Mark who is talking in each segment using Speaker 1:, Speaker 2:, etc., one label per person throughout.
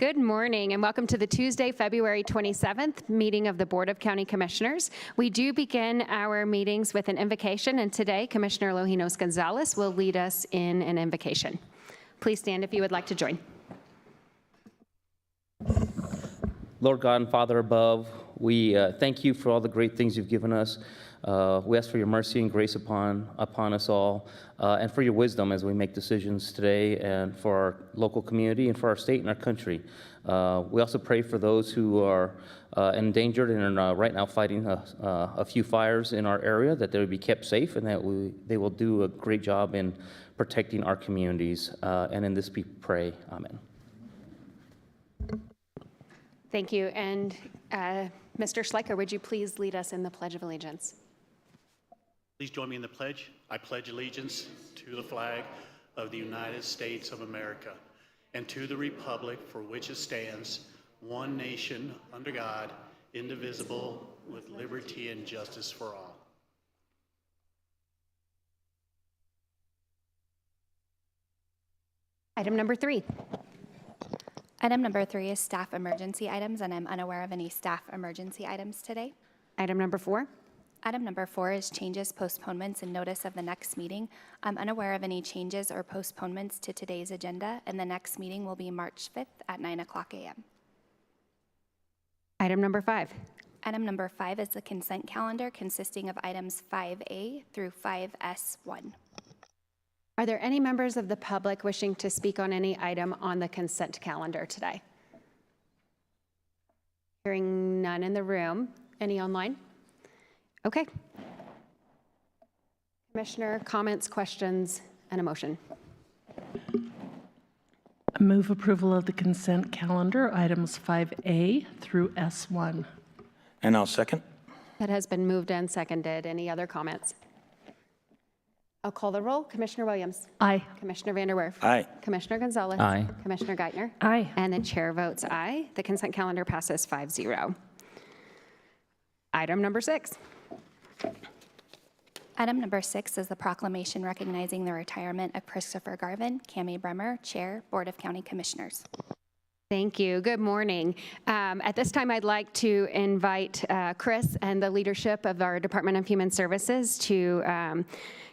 Speaker 1: Good morning and welcome to the Tuesday, February 27th meeting of the Board of County Commissioners. We do begin our meetings with an invocation, and today Commissioner Lojinos Gonzalez will lead us in an invocation. Please stand if you would like to join.
Speaker 2: Lord God and Father above, we thank you for all the great things you've given us. We ask for your mercy and grace upon us all, and for your wisdom as we make decisions today, and for our local community and for our state and our country. We also pray for those who are endangered and are right now fighting a few fires in our area, that they will be kept safe and that they will do a great job in protecting our communities. And in this we pray. Amen.
Speaker 1: Thank you. And Mr. Schleicher, would you please lead us in the Pledge of Allegiance?
Speaker 3: Please join me in the pledge. I pledge allegiance to the flag of the United States of America and to the republic for which it stands, one nation under God, indivisible, with liberty and justice for all.
Speaker 1: Item number 3.
Speaker 4: Item number 3 is staff emergency items, and I'm unaware of any staff emergency items today.
Speaker 1: Item number 4.
Speaker 4: Item number 4 is changes, postponements, and notice of the next meeting. I'm unaware of any changes or postponements to today's agenda, and the next meeting will be March 5th at 9:00 a.m.
Speaker 1: Item number 5.
Speaker 4: Item number 5 is the consent calendar consisting of items 5A through 5S1.
Speaker 1: Are there any members of the public wishing to speak on any item on the consent calendar today? Hearing none in the room. Any online? Okay. Commissioner, comments, questions, and a motion.
Speaker 5: I move approval of the consent calendar, items 5A through S1.
Speaker 6: And I'll second.
Speaker 1: That has been moved and seconded. Any other comments? I'll call the roll. Commissioner Williams.
Speaker 5: Aye.
Speaker 1: Commissioner Vanderwerf.
Speaker 6: Aye.
Speaker 1: Commissioner Gonzalez.
Speaker 2: Aye.
Speaker 1: Commissioner Geithner.
Speaker 5: Aye.
Speaker 1: And the chair votes aye. The consent calendar passes 5-0. Item number 6.
Speaker 4: Item number 6 is the proclamation recognizing the retirement of Christopher Garvin, Cami Bremer, Chair, Board of County Commissioners.
Speaker 1: Thank you. Good morning. At this time, I'd like to invite Chris and the leadership of our Department of Human Services to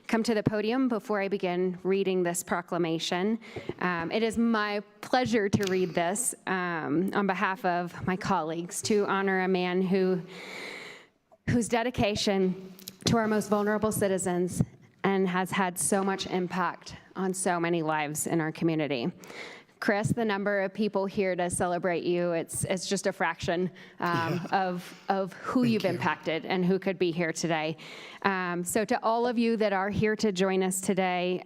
Speaker 1: come to the podium before I begin reading this proclamation. It is my pleasure to read this on behalf of my colleagues to honor a man whose dedication to our most vulnerable citizens and has had so much impact on so many lives in our community. Chris, the number of people here to celebrate you, it's just a fraction of who you've impacted and who could be here today. So to all of you that are here to join us today,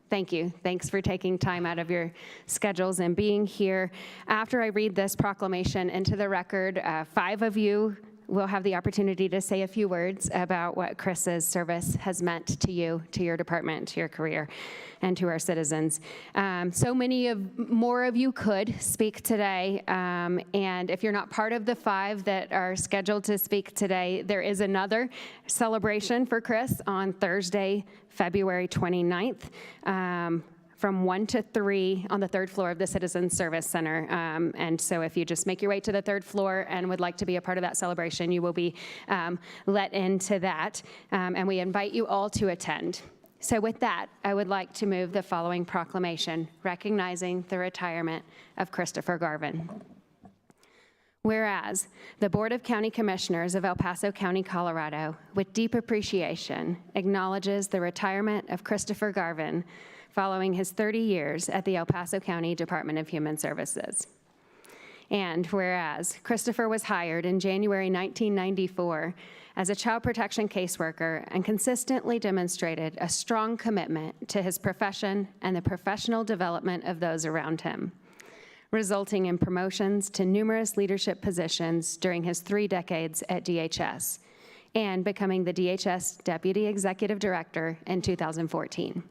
Speaker 1: thank you. Thanks for taking time out of your schedules and being here. After I read this proclamation into the record, 5 of you will have the opportunity to say a few words about what Chris's service has meant to you, to your department, to your career, and to our citizens. So many more of you could speak today, and if you're not part of the 5 that are scheduled to speak today, there is another celebration for Chris on Thursday, February 29th. From 1 to 3 on the 3rd floor of the Citizens Service Center. And so if you just make your way to the 3rd floor and would like to be a part of that celebration, you will be let into that. And we invite you all to attend. So with that, I would like to move the following proclamation recognizing the retirement of Christopher Garvin. Whereas the Board of County Commissioners of El Paso County, Colorado, with deep appreciation, acknowledges the retirement of Christopher Garvin following his 30 years at the El Paso County Department of Human Services. And whereas Christopher was hired in January 1994 as a child protection caseworker and consistently demonstrated a strong commitment to his profession and the professional development of those around him, resulting in promotions to numerous leadership positions during his 3 decades at DHS, and becoming the DHS Deputy Executive Director in 2014.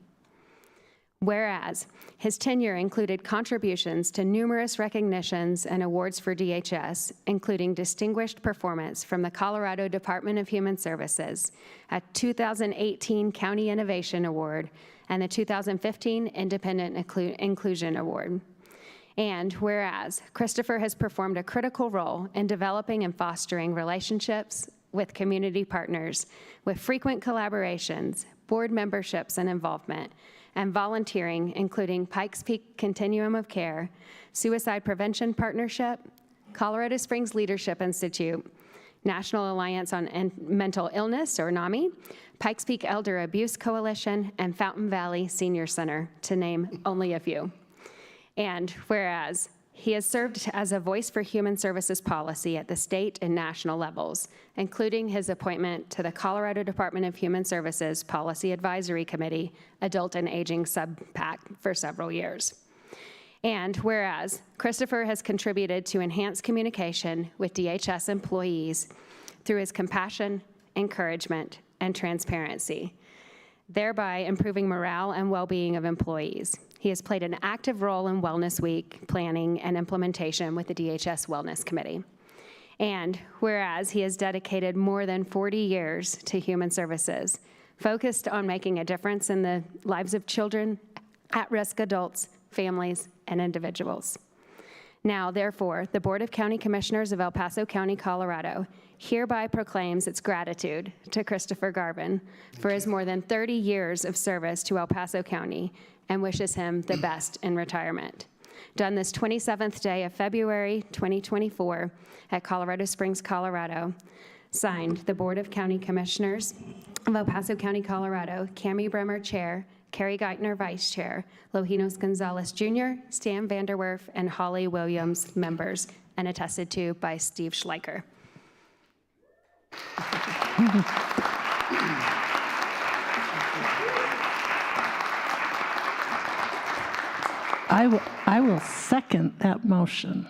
Speaker 1: Whereas his tenure included contributions to numerous recognitions and awards for DHS, including distinguished performance from the Colorado Department of Human Services, a 2018 County Innovation Award, and the 2015 Independent Inclusion Award. And whereas Christopher has performed a critical role in developing and fostering relationships with community partners, with frequent collaborations, board memberships and involvement, and volunteering, including Pikes Peak Continuum of Care, Suicide Prevention Partnership, Colorado Springs Leadership Institute, National Alliance on Mental Illness, or NAMI, Pikes Peak Elder Abuse Coalition, and Fountain Valley Senior Center, to name only a few. And whereas he has served as a voice for human services policy at the state and national levels, including his appointment to the Colorado Department of Human Services Policy Advisory Committee, Adult and Aging Sub-PAC, for several years. And whereas Christopher has contributed to enhanced communication with DHS employees through his compassion, encouragement, and transparency, thereby improving morale and well-being of employees. He has played an active role in Wellness Week planning and implementation with the DHS Wellness Committee. And whereas he has dedicated more than 40 years to human services, focused on making a difference in the lives of children, at-risk adults, families, and individuals. Now, therefore, the Board of County Commissioners of El Paso County, Colorado, hereby proclaims its gratitude to Christopher Garvin for his more than 30 years of service to El Paso County and wishes him the best in retirement. Done this 27th day of February 2024 at Colorado Springs, Colorado. Signed, the Board of County Commissioners of El Paso County, Colorado, Cami Bremer, Chair, Carrie Geithner, Vice Chair, Lojinos Gonzalez Jr., Stan Vanderwerf, and Holly Williams, members, and attested to by Steve Schleicher.
Speaker 5: I will second that motion.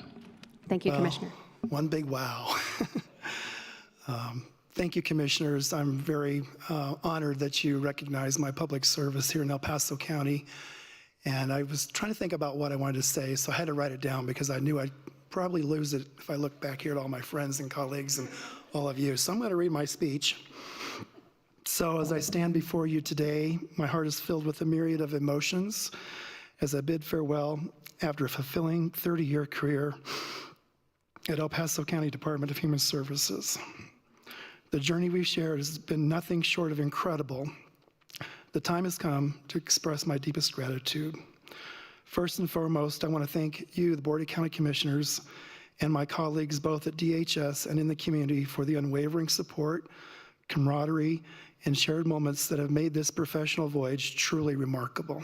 Speaker 1: Thank you, Commissioner.
Speaker 6: One big wow. Thank you, Commissioners. I'm very honored that you recognize my public service here in El Paso County. And I was trying to think about what I wanted to say, so I had to write it down because I knew I'd probably lose it if I look back here at all my friends and colleagues and all of you. So I'm going to read my speech. So as I stand before you today, my heart is filled with a myriad of emotions as I bid farewell after a fulfilling 30-year career at El Paso County Department of Human Services. The journey we've shared has been nothing short of incredible. The time has come to express my deepest gratitude. First and foremost, I want to thank you, the Board of County Commissioners, and my colleagues both at DHS and in the community for the unwavering support, camaraderie, and shared moments that have made this professional voyage truly remarkable.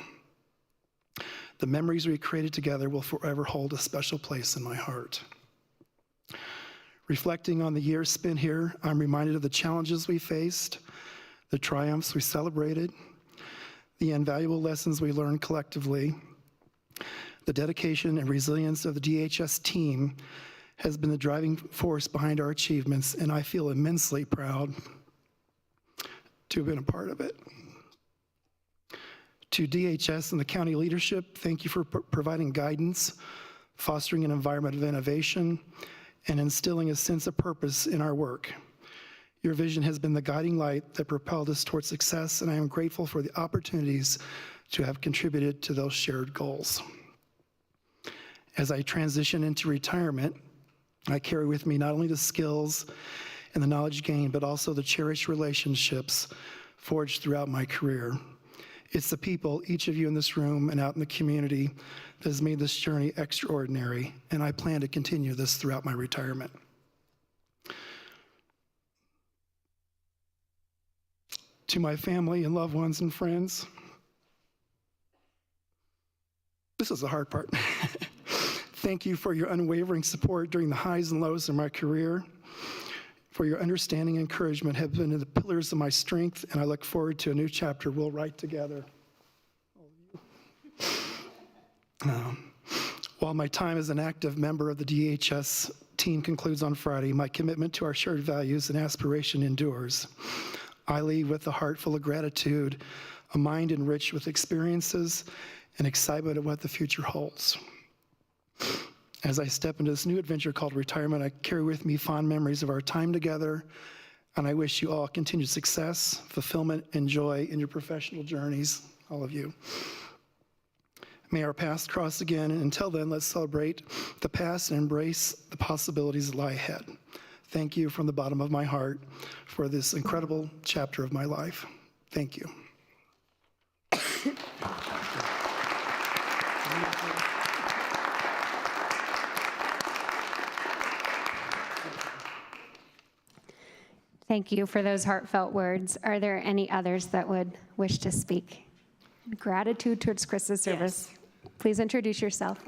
Speaker 6: The memories we created together will forever hold a special place in my heart. Reflecting on the years spent here, I'm reminded of the challenges we faced, the triumphs we celebrated, the invaluable lessons we learned collectively. The dedication and resilience of the DHS team has been the driving force behind our achievements, and I feel immensely proud to have been a part of it. To DHS and the county leadership, thank you for providing guidance, fostering an environment of innovation, and instilling a sense of purpose in our work. Your vision has been the guiding light that propelled us towards success, and I am grateful for the opportunities to have contributed to those shared goals. As I transition into retirement, I carry with me not only the skills and the knowledge gained, but also the cherished relationships forged throughout my career. It's the people, each of you in this room and out in the community, that has made this journey extraordinary, and I plan to continue this throughout my retirement. To my family and loved ones and friends, this is the hard part. Thank you for your unwavering support during the highs and lows of my career. For your understanding and encouragement have been the pillars of my strength, and I look forward to a new chapter we'll write together. While my time as an active member of the DHS team concludes on Friday, my commitment to our shared values and aspiration endures. I leave with a heart full of gratitude, a mind enriched with experiences, and excitement of what the future holds. As I step into this new adventure called retirement, I carry with me fond memories of our time together, and I wish you all continued success, fulfillment, and joy in your professional journeys, all of you. May our paths cross again, and until then, let's celebrate the past and embrace the possibilities that lie ahead. Thank you from the bottom of my heart for this incredible chapter of my life. Thank you.
Speaker 1: Thank you for those heartfelt words. Are there any others that would wish to speak? Gratitude towards Chris's service. Please introduce yourself.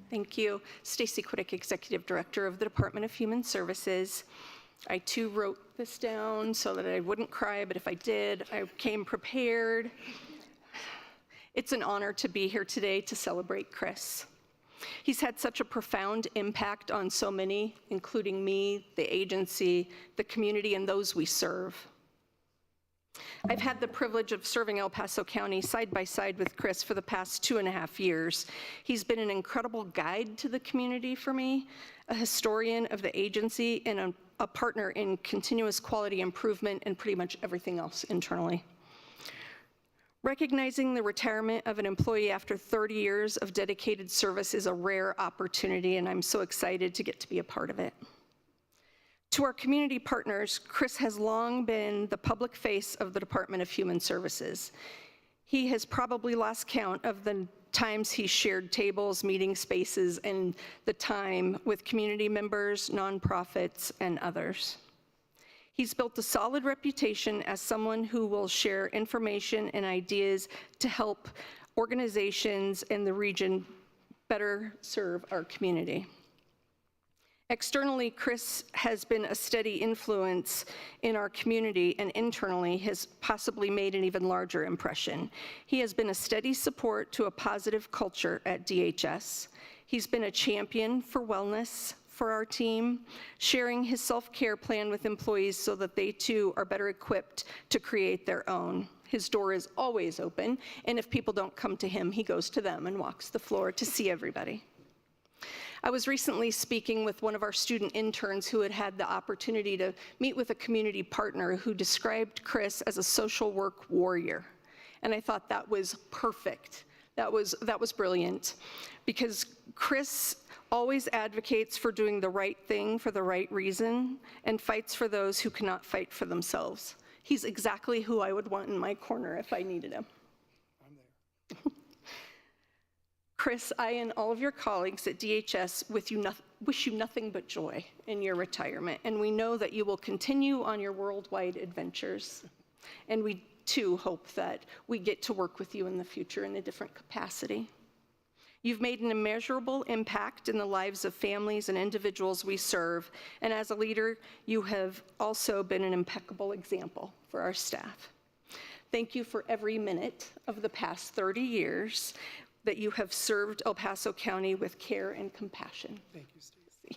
Speaker 7: Thank you. Stacy Quiddick, Executive Director of the Department of Human Services. I too wrote this down so that I wouldn't cry, but if I did, I came prepared. It's an honor to be here today to celebrate Chris. He's had such a profound impact on so many, including me, the agency, the community, and those we serve. I've had the privilege of serving El Paso County side by side with Chris for the past 2.5 years. He's been an incredible guide to the community for me, a historian of the agency, and a partner in continuous quality improvement and pretty much everything else internally. Recognizing the retirement of an employee after 30 years of dedicated service is a rare opportunity, and I'm so excited to get to be a part of it. To our community partners, Chris has long been the public face of the Department of Human Services. He has probably lost count of the times he shared tables, meeting spaces, and the time with community members, nonprofits, and others. He's built a solid reputation as someone who will share information and ideas to help organizations in the region better serve our community. Externally, Chris has been a steady influence in our community, and internally has possibly made an even larger impression. He has been a steady support to a positive culture at DHS. He's been a champion for wellness for our team, sharing his self-care plan with employees so that they too are better equipped to create their own. His door is always open, and if people don't come to him, he goes to them and walks the floor to see everybody. I was recently speaking with one of our student interns who had had the opportunity to meet with a community partner who described Chris as a social work warrior. And I thought that was perfect. That was brilliant, because Chris always advocates for doing the right thing for the right reason and fights for those who cannot fight for themselves. He's exactly who I would want in my corner if I needed him. I'm there. Chris, I and all of your colleagues at DHS wish you nothing but joy in your retirement, and we know that you will continue on your worldwide adventures. And we too hope that we get to work with you in the future in a different capacity. You've made an immeasurable impact in the lives of families and individuals we serve, and as a leader, you have also been an impeccable example for our staff. Thank you for every minute of the past 30 years that you have served El Paso County with care and compassion.
Speaker 6: Thank you, Stacey.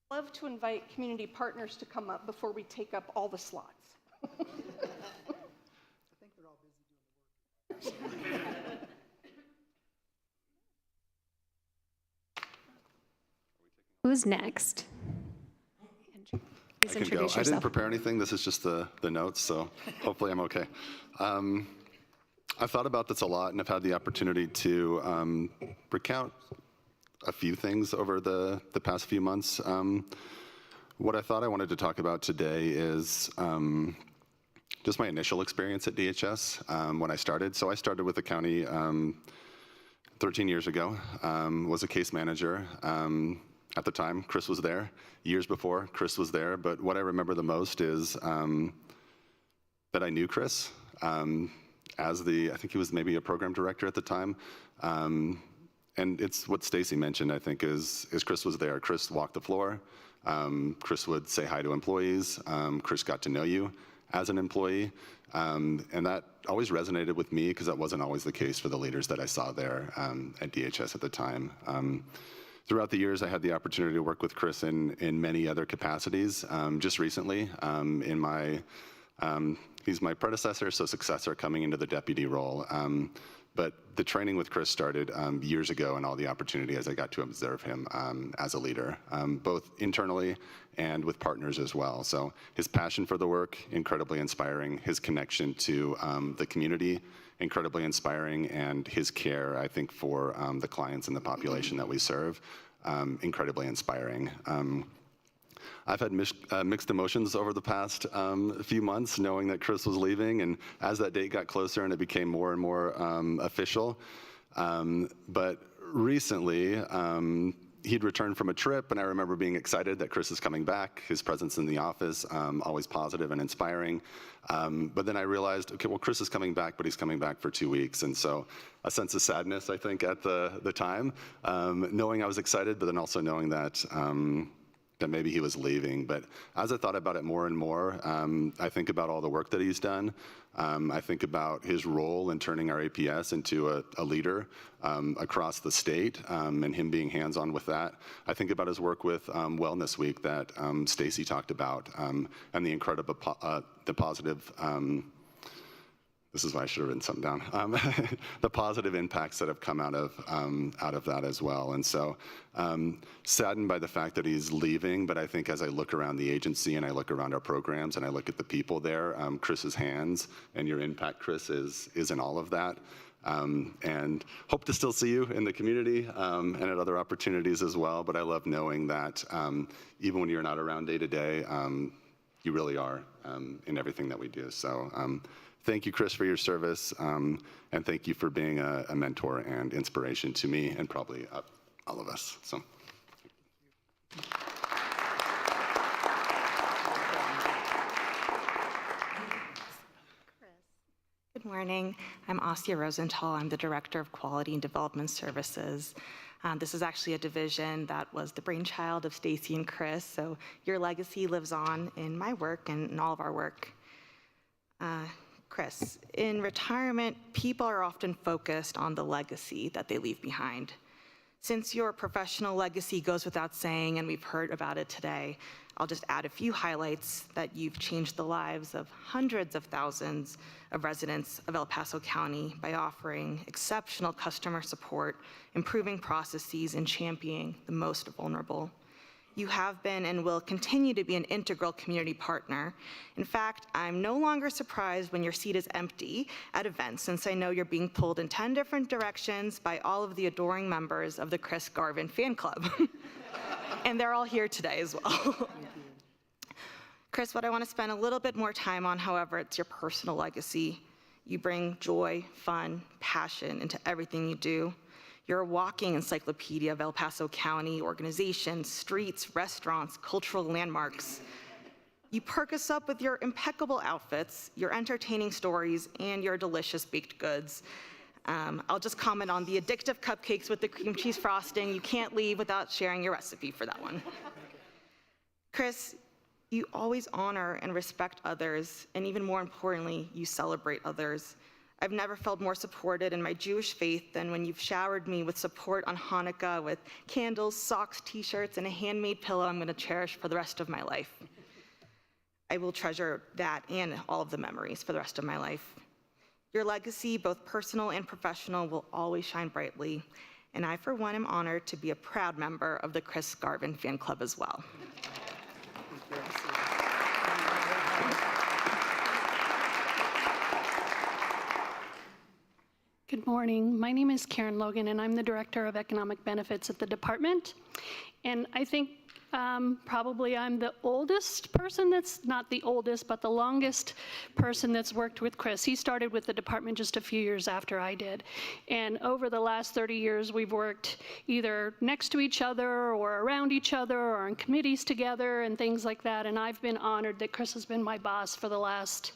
Speaker 7: I'd love to invite community partners to come up before we take up all the slots.
Speaker 6: I think they're all busy doing the work.
Speaker 1: Who's next? Please
Speaker 8: I can go.
Speaker 1: introduce
Speaker 8: I didn't
Speaker 1: yourself.
Speaker 8: prepare anything. This is just the notes, so hopefully I'm okay. I've thought about this a lot, and I've had the opportunity to recount a few things over the past few months. What I thought I wanted to talk about today is just my initial experience at DHS when I started. So I started with the county 13 years ago, was a case manager. At the time, Chris was there. Years before, Chris was there. But what I remember the most is that I knew Chris as I think he was maybe a program director at the time. And it's what Stacy mentioned, I think, is Chris was there. Chris walked the floor. Chris would say hi to employees. Chris got to know you as an employee. And that always resonated with me, because that wasn't always the case for the leaders that I saw there at DHS at the time. Throughout the years, I had the opportunity to work with Chris in many other capacities. Just recently, he's my predecessor, so successor coming into the deputy role. But the training with Chris started years ago, and all the opportunity as I got to observe him as a leader, both internally and with partners as well. So his passion for the work, incredibly inspiring. His connection to the community, incredibly inspiring. And his care, I think, for the clients and the population that we serve, incredibly inspiring. I've had mixed emotions over the past few months, knowing that Chris was leaving, and as that date got closer and it became more and more official. But recently, he'd returned from a trip, and I remember being excited that Chris is coming back. His presence in the office, always positive and inspiring. But then I realized, okay, well, Chris is coming back, but he's coming back for 2 weeks. And so a sense of sadness, I think, at the time, knowing I was excited, but then also knowing that that maybe he was leaving. But as I thought about it more and more, I think about all the work that he's done. I think about his role in turning our APS into a leader across the state, and him being hands-on with that. I think about his work with Wellness Week that Stacy talked about, and the incredible, the positive, this is why I should have written something down. The positive impacts that have come out of that as well. And so saddened by the fact that he's leaving, but I think as I look around the agency and I look around our programs and I look at the people there, Chris's hands and your impact, Chris, is in all of that. And hope to still see you in the community and at other opportunities as well. But I love knowing that even when you're not around day to day, you really are in everything that we do. So thank you, Chris, for your service, and thank you for being a mentor and inspiration to me and probably all of us. So.
Speaker 9: Good morning. I'm Asya Rosenthal. I'm the Director of Quality and Development Services. This is actually a division that was the brainchild of Stacy and Chris, so your legacy lives on in my work and in all of our work. Chris, in retirement, people are often focused on the legacy that they leave behind. Since your professional legacy goes without saying, and we've heard about it today, I'll just add a few highlights that you've changed the lives of hundreds of thousands of residents of El Paso County by offering exceptional customer support, improving processes, and championing the most vulnerable. You have been and will continue to be an integral community partner. In fact, I'm no longer surprised when your seat is empty at events, since I know you're being pulled in 10 different directions by all of the adoring members of the Chris Garvin fan club. And they're all here today as well. Chris, what I want to spend a little bit more time on, however, it's your personal legacy. You bring joy, fun, passion into everything you do. You're a walking encyclopedia of El Paso County organizations, streets, restaurants, cultural landmarks. You perk us up with your impeccable outfits, your entertaining stories, and your delicious baked goods. I'll just comment on the addictive cupcakes with the cream cheese frosting. You can't leave without sharing your recipe for that one. Chris, you always honor and respect others, and even more importantly, you celebrate others. I've never felt more supported in my Jewish faith than when you've showered me with support on Hanukkah with candles, socks, t-shirts, and a handmade pillow I'm going to cherish for the rest of my life. I will treasure that and all of the memories for the rest of my life. Your legacy, both personal and professional, will always shine brightly, and I, for one, am honored to be a proud member of the Chris Garvin fan club as well.
Speaker 10: Good morning. My name is Karen Logan, and I'm the Director of Economic Benefits at the department. And I think probably I'm the oldest person that's, not the oldest, but the longest person that's worked with Chris. He started with the department just a few years after I did. And over the last 30 years, we've worked either next to each other or around each other or on committees together and things like that. And I've been honored that Chris has been my boss for the last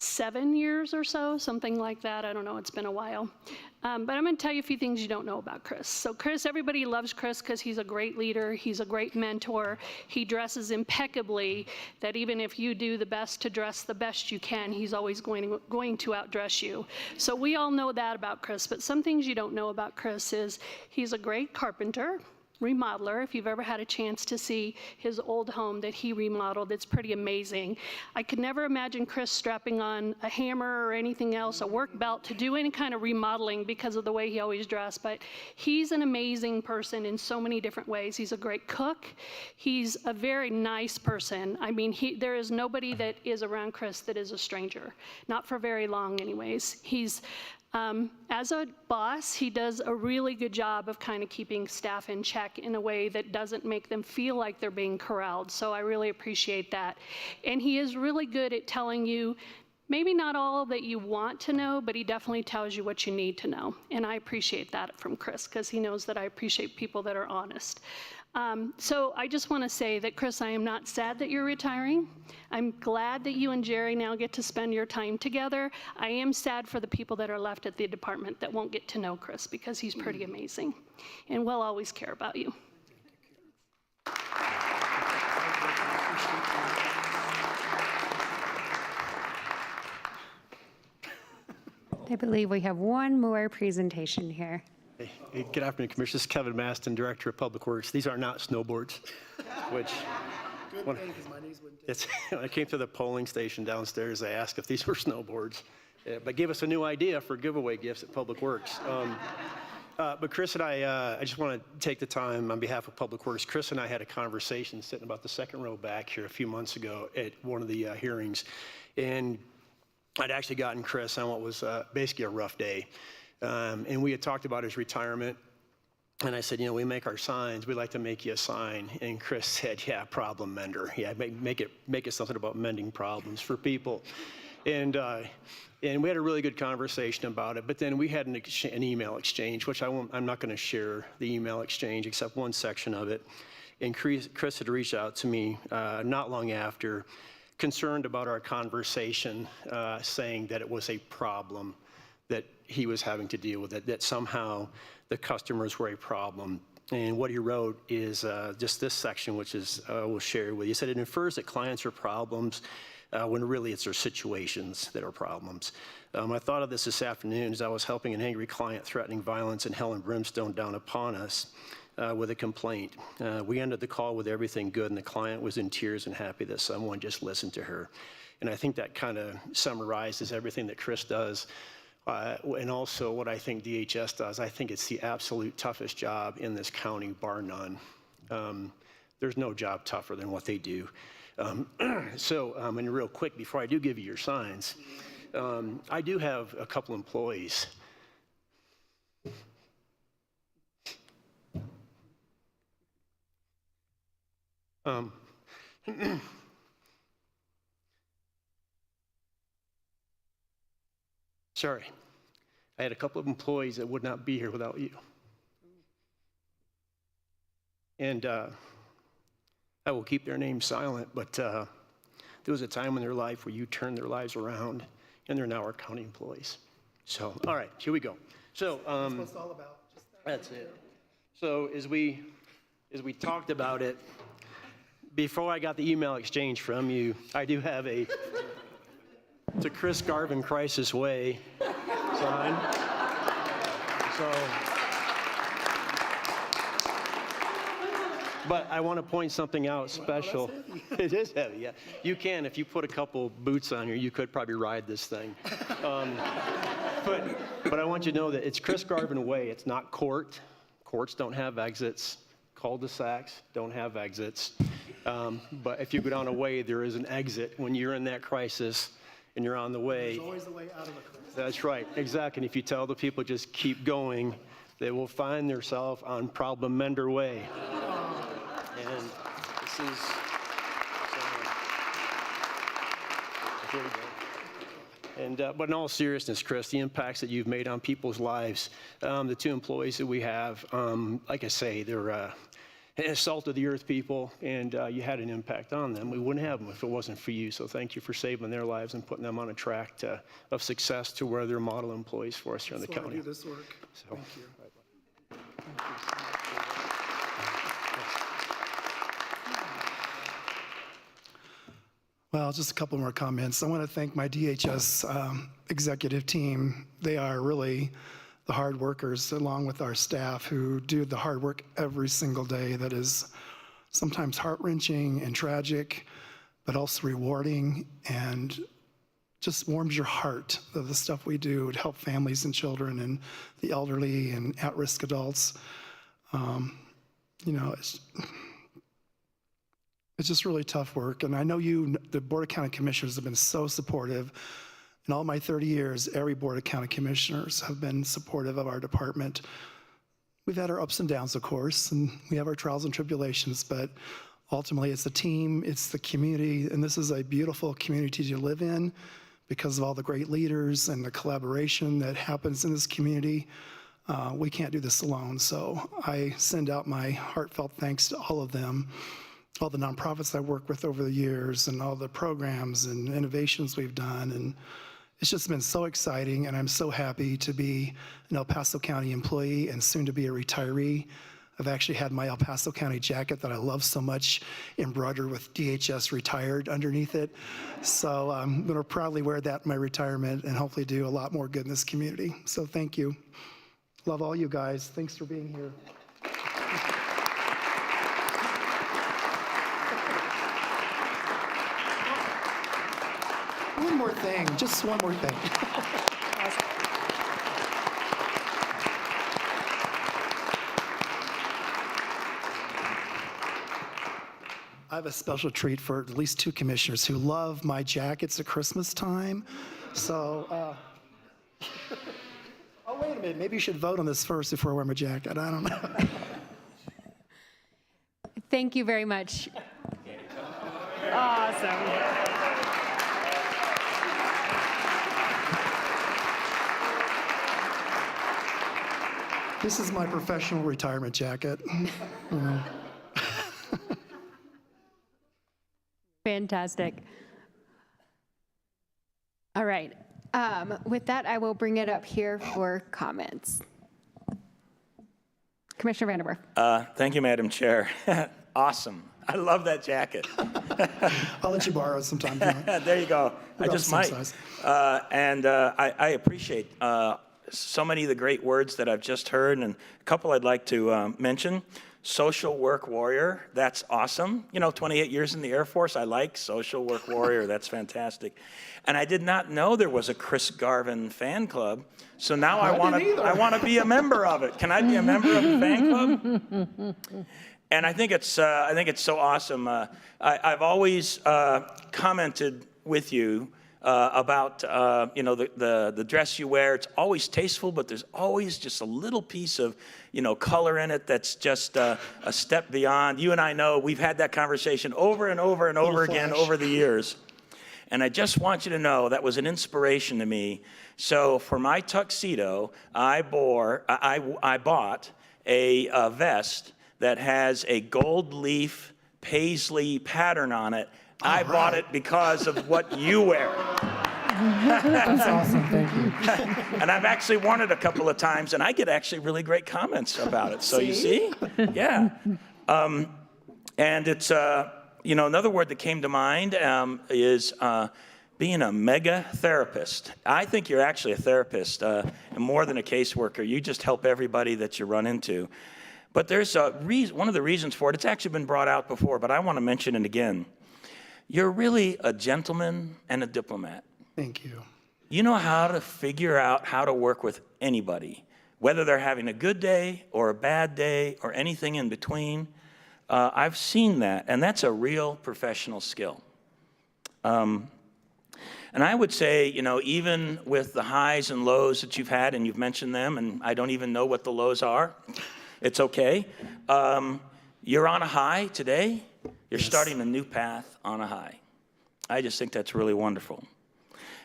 Speaker 10: 7 years or so, something like that. I don't know, it's been a while. But I'm gonna tell you a few things you don't know about Chris. So Chris, everybody loves Chris because he's a great leader, he's a great mentor, he dresses impeccably, that even if you do the best to dress the best you can, he's always going to outdress you. So we all know that about Chris, but some things you don't know about Chris is he's a great carpenter, remodeler. If you've ever had a chance to see his old home that he remodeled, it's pretty amazing. I could never imagine Chris strapping on a hammer or anything else, a work belt, to do any kind of remodeling because of the way he always dressed. But he's an amazing person in so many different ways. He's a great cook. He's a very nice person. I mean, there is nobody that is around Chris that is a stranger, not for very long anyways. He's as a boss, he does a really good job of kind of keeping staff in check in a way that doesn't make them feel like they're being corralled. So I really appreciate that. And he is really good at telling you maybe not all that you want to know, but he definitely tells you what you need to know. And I appreciate that from Chris, because he knows that I appreciate people that are honest. So I just want to say that, Chris, I am not sad that you're retiring. I'm glad that you and Jerry now get to spend your time together. I am sad for the people that are left at the department that won't get to know Chris, because he's pretty amazing. And we'll always care about you.
Speaker 1: I believe we have one more presentation here.
Speaker 11: Hey, good afternoon, Commissioner. This is Kevin Maston, Director of Public Works. These are not snowboards, which when I came to the polling station downstairs, I asked if these were snowboards, but gave us a new idea for giveaway gifts at Public Works. But Chris and I just want to take the time on behalf of Public Works. Chris and I had a conversation sitting about the second row back here a few months ago at one of the hearings, and I'd actually gotten Chris on what was basically a rough day. And we had talked about his retirement, and I said, you know, we make our signs, we'd like to make you a sign. And Chris said, yeah, problem mender. Yeah, make it something about mending problems for people. And we had a really good conversation about it, but then we had an email exchange, which I'm not going to share the email exchange except one section of it. And Chris had reached out to me not long after, concerned about our conversation, saying that it was a problem that he was having to deal with, that somehow the customers were a problem. And what he wrote is just this section, which is we'll share with you. He said, it infers that clients are problems when really it's their situations that are problems. I thought of this afternoon as I was helping an angry client threatening violence and hell and brimstone down upon us with a complaint. We ended the call with everything good, and the client was in tears and happy that someone just listened to her. And I think that kind of summarizes everything that Chris does. And also what I think DHS does. I think it's the absolute toughest job in this county, bar none. There's no job tougher than what they do. And real quick, before I do give you your signs, I do have a couple employees. Sorry, I had a couple of employees that would not be here without you. And I will keep their names silent, but there was a time in their life where you turned their lives around, and they're now our county employees. So, all right, here we go. So,
Speaker 6: That's what it's all about.
Speaker 11: that's it. So as we talked about it, before I got the email exchange from you, I do have a to Chris Garvin Crisis Way sign. But I want to point something out special. It is heavy, yeah. You can, if you put a couple boots on here, you could probably ride this thing. But I want you to know that it's Chris Garvin Way. It's not court. Courts don't have exits. Cul-de-sacs don't have exits. But if you go down a way, there is an exit when you're in that crisis and you're on the way.
Speaker 6: There's always a way out of a crisis.
Speaker 11: That's right, exactly. And if you tell the people just keep going, they will find themselves on Problem Mender Way. And this is, here we go. And, but in all seriousness, Chris, the impacts that you've made on people's lives, the two employees that we have, like I say, they're salt of the earth people, and you had an impact on them. We wouldn't have them if it wasn't for you, so thank you for saving their lives and putting them on a track of success to where they're model employees for us here in the county.
Speaker 6: That's why I do this work.
Speaker 11: So.
Speaker 6: Thank you. Well, just a couple more comments. I want to thank my DHS executive team. They are really the hard workers along with our staff who do the hard work every single day that is sometimes heart-wrenching and tragic, but also rewarding and just warms your heart of the stuff we do to help families and children and the elderly and at-risk adults. You know, it's just really tough work. And I know the Board of County Commissioners have been so supportive. In all my 30 years, every Board of County Commissioners have been supportive of our department. We've had our ups and downs, of course, and we have our trials and tribulations, but ultimately it's the team, it's the community, and this is a beautiful community to live in because of all the great leaders and the collaboration that happens in this community. We can't do this alone, so I send out my heartfelt thanks to all of them, all the nonprofits I work with over the years, and all the programs and innovations we've done. And it's just been so exciting, and I'm so happy to be an El Paso County employee and soon to be a retiree. I've actually had my El Paso County jacket that I love so much embroidered with DHS retired underneath it. So I'm going to proudly wear that in my retirement and hopefully do a lot more good in this community. So thank you. Love all you guys. Thanks for being here. One more thing, just one more thing. I have a special treat for at least 2 commissioners who love my jackets at Christmas time. So, oh, wait a minute, maybe you should vote on this first before I wear my jacket. I don't know.
Speaker 1: Thank you very much. Awesome.
Speaker 6: This is my professional retirement jacket.
Speaker 1: Fantastic. All right. With that, I will bring it up here for comments. Commissioner Vanderwerf.
Speaker 12: Thank you, Madam Chair. Awesome. I love that jacket.
Speaker 6: I'll let you borrow it sometime.
Speaker 12: There you go. I just might. I appreciate so many of the great words that I've just heard, and a couple I'd like to mention. Social work warrior, that's awesome. You know, 28 years in the Air Force, I like social work warrior, that's fantastic. And I did not know there was a Chris Garvin fan club, so now I want to be a member of it. Can I be a member of the fan club? And I think it's so awesome. I've always commented with you about you know, the dress you wear. It's always tasteful, but there's always just a little piece of, you know, color in it that's just a step beyond. You and I know we've had that conversation over and over and over again over the years. And I just want you to know that was an inspiration to me. So for my tuxedo, I bought a vest that has a gold leaf paisley pattern on it. I bought it because of what you wear.
Speaker 6: That's awesome, thank you.
Speaker 12: And I've actually worn it a couple of times, and I get actually really great comments about it. So you see? Yeah. And it's, you know, another word that came to mind is being a mega therapist. I think you're actually a therapist, and more than a caseworker. You just help everybody that you run into. But there's one of the reasons for it. It's actually been brought out before, but I want to mention it again. You're really a gentleman and a diplomat.
Speaker 6: Thank you.
Speaker 12: You know how to figure out how to work with anybody, whether they're having a good day or a bad day or anything in between. I've seen that, and that's a real professional skill. And I would say, you know, even with the highs and lows that you've had, and you've mentioned them, and I don't even know what the lows are, it's okay. You're on a high today. You're starting a new path on a high. I just think that's really wonderful.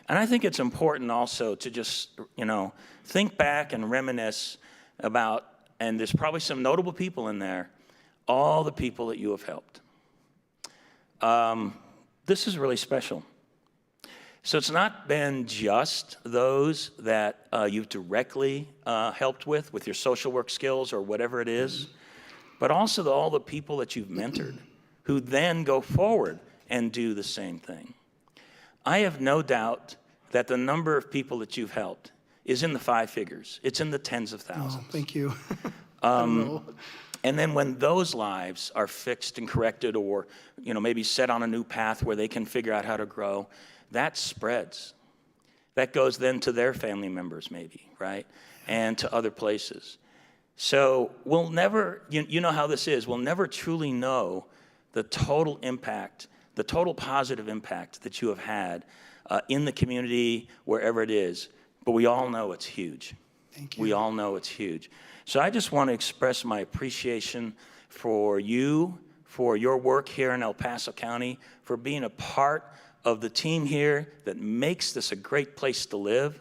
Speaker 12: And I think it's important also to just, you know, think back and reminisce about, and there's probably some notable people in there, all the people that you have helped. This is really special. So it's not been just those that you've directly helped with your social work skills or whatever it is, but also all the people that you've mentored who then go forward and do the same thing. I have no doubt that the number of people that you've helped is in the 5 figures. It's in the tens of
Speaker 6: Oh,
Speaker 12: thousands.
Speaker 6: thank you. I don't know.
Speaker 12: And then when those lives are fixed and corrected, or maybe set on a new path where they can figure out how to grow, that spreads. That goes then to their family members maybe, right? And to other places. So we'll never, you know how this is, we'll never truly know the total impact, the total positive impact that you have had in the community, wherever it is. But we all know it's huge.
Speaker 6: Thank you.
Speaker 12: We all know it's huge. So I just want to express my appreciation for you, for your work here in El Paso County, for being a part of the team here that makes this a great place to live,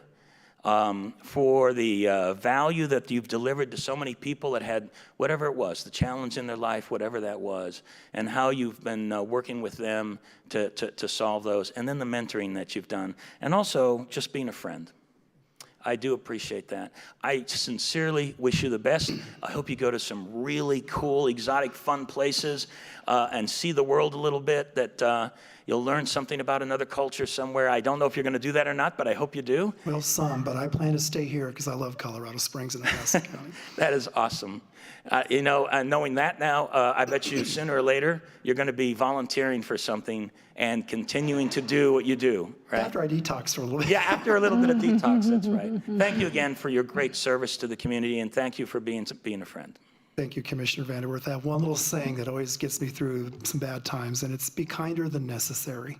Speaker 12: for the value that you've delivered to so many people that had whatever it was, the challenge in their life, whatever that was, and how you've been working with them to solve those, and then the mentoring that you've done, and also just being a friend. I do appreciate that. I sincerely wish you the best. I hope you go to some really cool, exotic, fun places and see the world a little bit, that you'll learn something about another culture somewhere. I don't know if you're going to do that or not, but I hope you do.
Speaker 6: Well, some, but I plan to stay here because I love Colorado Springs and El Paso County.
Speaker 12: That is awesome. Knowing that now, I bet you sooner or later you're going to be volunteering for something and continuing to do what you do, right?
Speaker 6: After I detox for a little bit.
Speaker 12: Yeah, after a little bit of detox, that's right. Thank you again for your great service to the community, and thank you for being a friend.
Speaker 6: Thank you, Commissioner Vanderwerth. I have one little saying that always gets me through some bad times, and it's be kinder than necessary.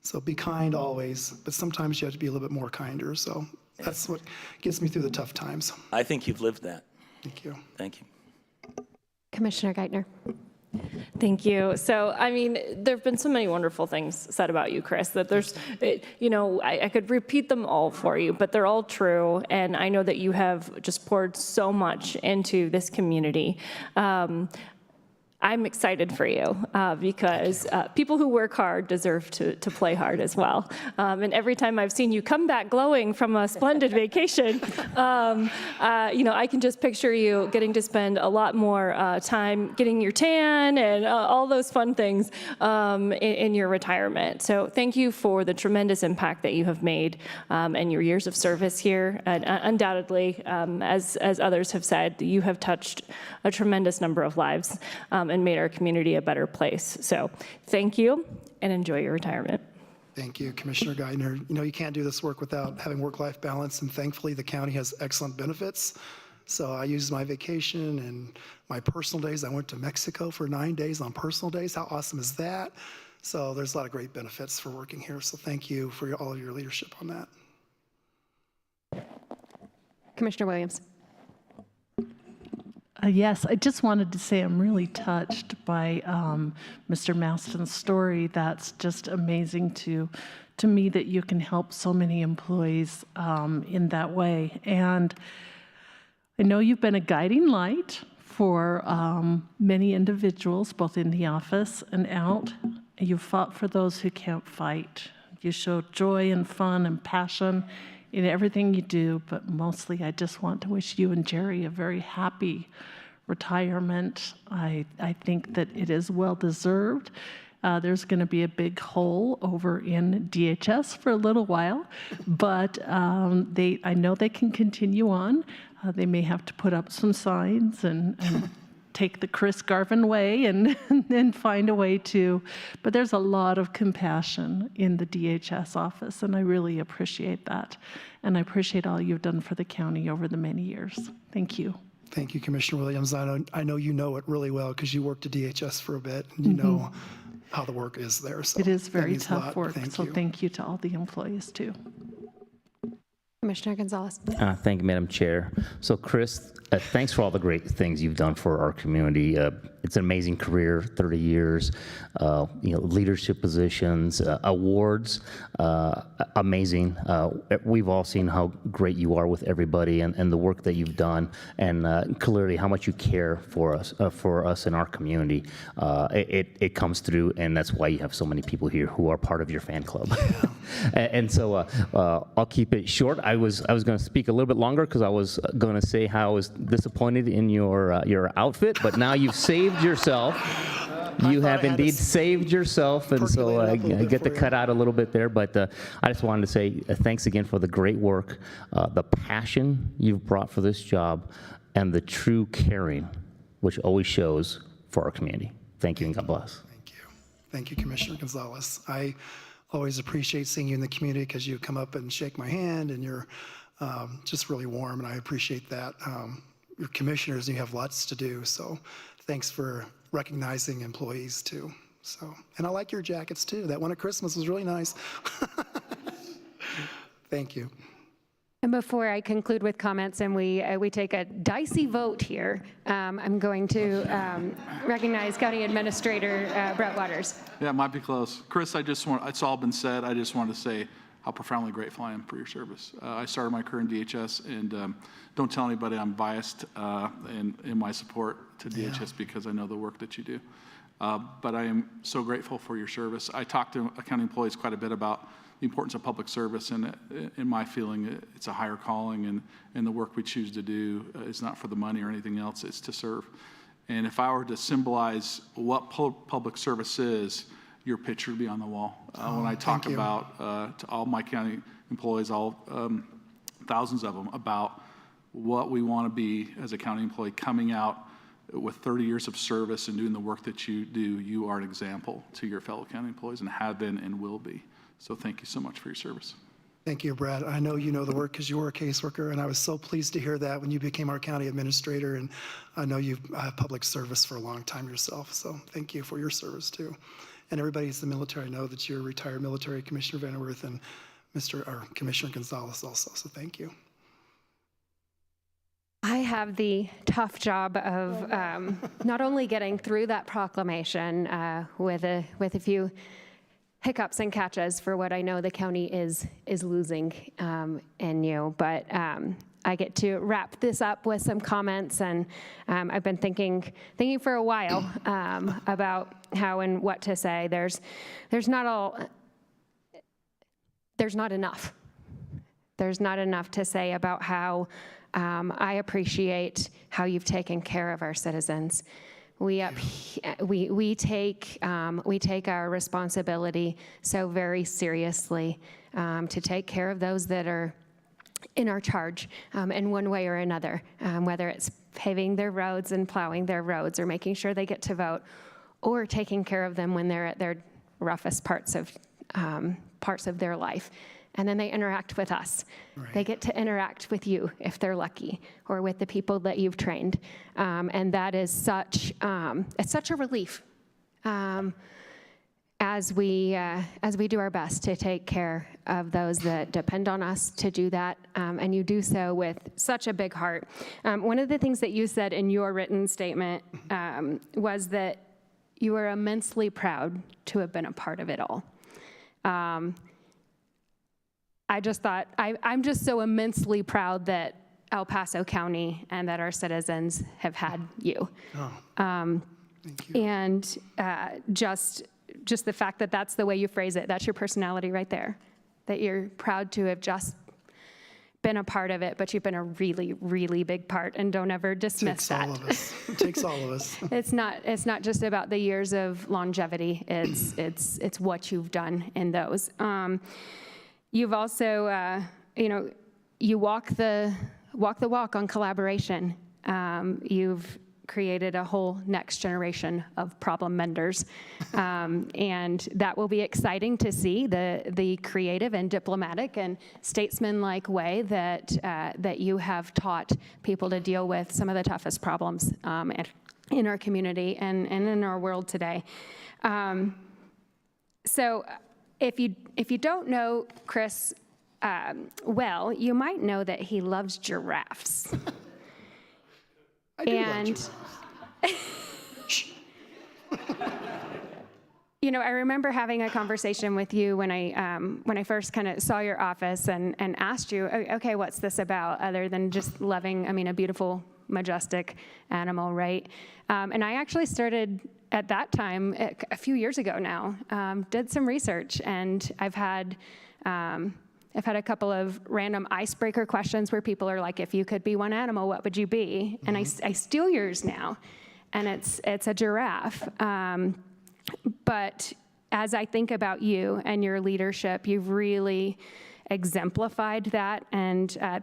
Speaker 6: So be kind always, but sometimes you have to be a little bit more kinder. So that's what gets me through the tough times.
Speaker 12: I think you've lived that.
Speaker 6: Thank you.
Speaker 12: Thank you.
Speaker 1: Commissioner Geithner.
Speaker 13: Thank you. So, I mean, there have been so many wonderful things said about you, Chris, that I could repeat them all for you, but they're all true. And I know that you have just poured so much into this community. I'm excited for you because people who work hard deserve to play hard as well. And every time I've seen you come back glowing from a splendid vacation, I can just picture you getting to spend a lot more time getting your tan and all those fun things in your retirement. So thank you for the tremendous impact that you have made and your years of service here. And undoubtedly, as others have said, you have touched a tremendous number of lives and made our community a better place. So thank you and enjoy your retirement.
Speaker 6: Thank you, Commissioner Geithner. You can't do this work without having work-life balance, and thankfully the county has excellent benefits. So I use my vacation and my personal days. I went to Mexico for 9 days on personal days. How awesome is that? So there's a lot of great benefits for working here. So thank you for all of your leadership on that.
Speaker 1: Commissioner Williams.
Speaker 5: Yes, I just wanted to say I'm really touched by Mr. Maston's story. That's just amazing to me that you can help so many employees in that way. And I know you've been a guiding light for many individuals, both in the office and out. You've fought for those who can't fight. You show joy and fun and passion in everything you do, but mostly I just want to wish you and Jerry a very happy retirement. I think that it is well-deserved. There's going to be a big hole over in DHS for a little while, but I know they can continue on. They may have to put up some signs and take the Chris Garvin way and then find a way to, but there's a lot of compassion in the DHS office, and I really appreciate that. And I appreciate all you've done for the county over the many years. Thank you.
Speaker 6: Thank you, Commissioner Williams. I know you know it really well because you worked at DHS for a bit, and you know how the work is there. So
Speaker 5: it is very
Speaker 6: means a
Speaker 5: tough
Speaker 6: lot.
Speaker 5: work, so thank you to all the employees too.
Speaker 1: Commissioner Gonzalez.
Speaker 2: Thank you, Madam Chair. So, Chris, thanks for all the great things you've done for our community. It's an amazing career, 30 years, leadership positions, awards, amazing. We've all seen how great you are with everybody and the work that you've done, and clearly how much you care for us in our community. It comes through, and that's why you have so many people here who are part of your fan club. And so I'll keep it short. I was going to speak a little bit longer because I was going to say how I was disappointed in your outfit, but now you've saved yourself. You
Speaker 6: thought
Speaker 2: have
Speaker 6: I had
Speaker 2: indeed
Speaker 6: a
Speaker 2: saved yourself, and so
Speaker 6: percolate it
Speaker 2: I
Speaker 6: up a little bit
Speaker 2: get to
Speaker 6: for you.
Speaker 2: cut out a little bit there. But I just wanted to say thanks again for the great work, the passion you've brought for this job, and the true caring, which always shows for our community. Thank you, and God bless.
Speaker 6: Thank you. Thank you, Commissioner Gonzalez. I always appreciate seeing you in the community because you come up and shake my hand, and you're just really warm, and I appreciate that. You're commissioners, and you have lots to do, so thanks for recognizing employees too. So, and I like your jackets too. That one at Christmas was really nice. Thank you.
Speaker 1: And before I conclude with comments and we take a dicey vote here, I'm going to recognize County Administrator Brett Waters.
Speaker 14: Yeah, it might be close. Chris, it's all been said. I just want to say how profoundly grateful I am for your service. I started my career in DHS, and don't tell anybody I'm biased in my support to DHS because I know the work that you do. But I am so grateful for your service. I talk to county employees quite a bit about the importance of public service, and in my feeling, it's a higher calling, and the work we choose to do is not for the money or anything else, it's to serve. And if I were to symbolize what public service is, your picture would be on the wall. When I talk about to all my county employees, thousands of them, about what we want to be as a county employee coming out with 30 years of service and doing the work that you do, you are an example to your fellow county employees and have been and will be. So thank you so much for your service.
Speaker 6: Thank you, Brad. I know you know the work because you were a caseworker, and I was so pleased to hear that when you became our county administrator, and I know you've had public service for a long time yourself, so thank you for your service too. And everybody in the military, I know that you're a retired military, Commissioner Vanderwerth and Commissioner Gonzalez also, so thank you.
Speaker 1: I have the tough job of not only getting through that proclamation with a few hiccups and catches for what I know the county is losing in you, but I get to wrap this up with some comments, and I've been thinking for a while about how and what to say. There's not enough. There's not enough to say about how I appreciate how you've taken care of our citizens. We take our responsibility so very seriously to take care of those that are in our charge in one way or another, whether it's paving their roads and plowing their roads or making sure they get to vote, or taking care of them when they're at their roughest parts of their life. And then they interact with us. Right. They get to interact with you if they're lucky, or with the people that you've trained. And that is it's such a relief as we do our best to take care of those that depend on us to do that. And you do so with such a big heart. One of the things that you said in your written statement was that you were immensely proud to have been a part of it all. I just thought, I'm just so immensely proud that El Paso County and that our citizens have had you.
Speaker 6: Thank you.
Speaker 1: And just the fact that that's the way you phrase it, that's your personality right there, that you're proud to have just been a part of it, but you've been a really, really big part, and don't ever dismiss that.
Speaker 6: It takes all of us.
Speaker 1: It's not just about the years of longevity, it's what you've done in those. You've also, you walk the walk on collaboration. You've created a whole next generation of problem menders, and that will be exciting to see the creative and diplomatic and statesman-like way that you have taught people to deal with some of the toughest problems in our community and in our world today. So. If you don't know Chris well, you might know that he loves giraffes.
Speaker 6: I do love
Speaker 1: giraffes. I remember having a conversation with you when I first kind of saw your office and asked you, okay, what's this about, other than just loving, a beautiful, majestic animal, right? And I actually started at that time, a few years ago now, did some research, and I've had a couple of random icebreaker questions where people are like, if you could be one animal, what would you be? And I steal yours now. and it's a giraffe. But as I think about you and your leadership, you've really exemplified that. And I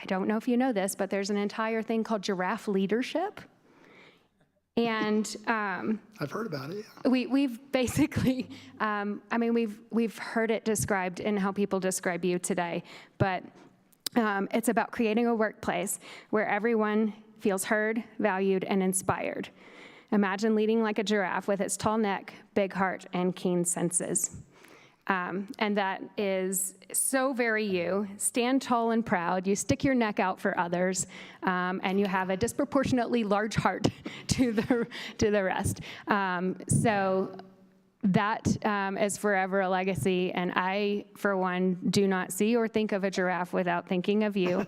Speaker 1: don't know if you know this, but there's an entire thing called giraffe leadership. And
Speaker 6: I've heard about it. Yeah.
Speaker 1: we've basically, we've heard it described in how people describe you today, but it's about creating a workplace where everyone feels heard, valued, and inspired. Imagine leading like a giraffe with its tall neck, big heart, and keen senses. And that is so very you. Stand tall and proud. You stick your neck out for others, and you have a disproportionately large heart to the rest. So that is forever a legacy, and I, for one, do not see or think of a giraffe without thinking of you.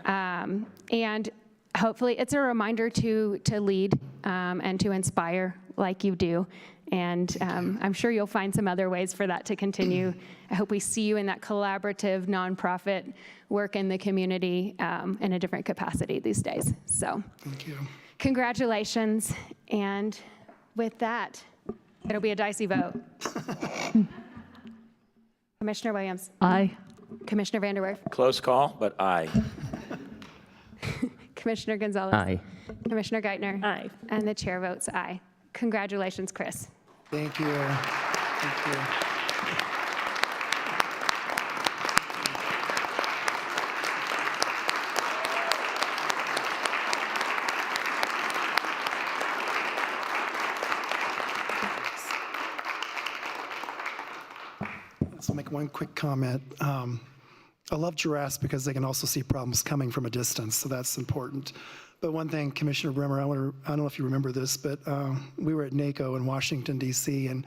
Speaker 1: And hopefully it's a reminder to lead and to inspire like you do. And I'm sure you'll find some other ways for that to continue. I hope we see you in that collaborative nonprofit work in the community in a different capacity these days. So
Speaker 6: Thank you.
Speaker 1: Congratulations. And with that, it'll be a dicey vote. Commissioner Williams.
Speaker 5: Aye.
Speaker 1: Commissioner Vanderwerf.
Speaker 12: Close call, but aye.
Speaker 1: Commissioner Gonzalez.
Speaker 2: Aye.
Speaker 1: Commissioner Geithner.
Speaker 13: Aye.
Speaker 1: And the chair votes aye. Congratulations, Chris.
Speaker 6: Thank you. Thank you. So I'll make one quick comment. I love giraffes because they can also see problems coming from a distance, so that's important. But one thing, Commissioner Bremer, I don't know if you remember this, but we were at NACO in Washington, D.C., and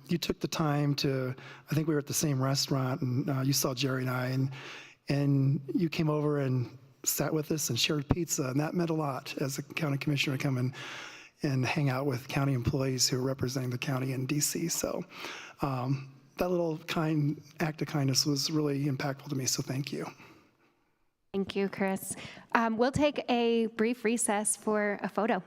Speaker 6: you took the time to, I think we were at the same restaurant, and you saw Jerry and I, and you came over and sat with us and shared pizza, and that meant a lot as a county commissioner to come and hang out with county employees who are representing the county in D.C. So that little act of kindness was really impactful to me, so thank you.
Speaker 1: Thank you, Chris. We'll take a brief recess for a photo.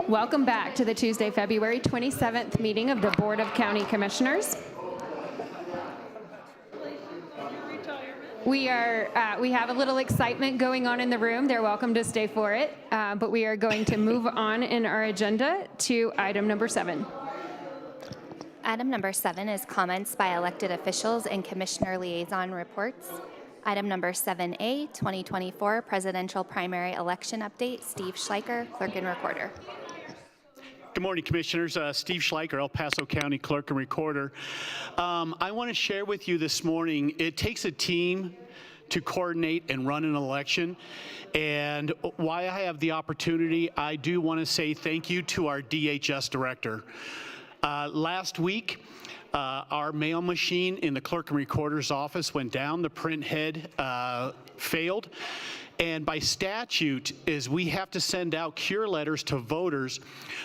Speaker 1: Welcome back to the Tuesday, February 27th meeting of the Board of County Commissioners. We have a little excitement going on in the room. They're welcome to stay for it, but we are going to move on in our agenda to item number 7.
Speaker 4: Item number 7 is comments by elected officials and commissioner liaison reports. Item number 7A, 2024 presidential primary election update. Steve Schleicher, Clerk and Recorder.
Speaker 3: Good morning, Commissioners. Steve Schleicher, El Paso County Clerk and Recorder. I want to share with you this morning, it takes a team to coordinate and run an election. And why I have the opportunity, I do want to say thank you to our DHS director. Last week, our mail machine in the Clerk and Recorder's office went down. The print head failed. And by statute is we have to send out cure letters to voters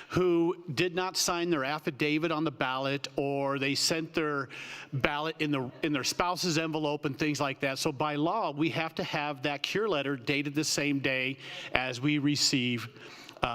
Speaker 3: who did not sign their affidavit on the ballot, or they sent their ballot in their spouse's envelope and things like that. So by law, we have to have that cure letter dated the same day as we receive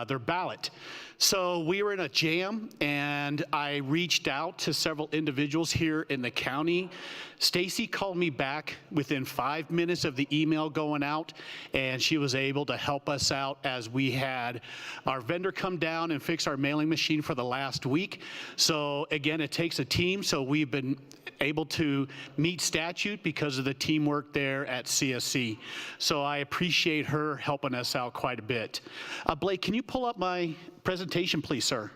Speaker 3: their ballot. So we were in a jam, and I reached out to several individuals here in the county. Stacy called me back within 5 minutes of the email going out, and she was able to help us out as we had our vendor come down and fix our mailing machine for the last week. So again, it takes a team, so we've been able to meet statute because of the teamwork there at CSC. So I appreciate her helping us out quite a bit. Blake, can you pull up my presentation, please, sir?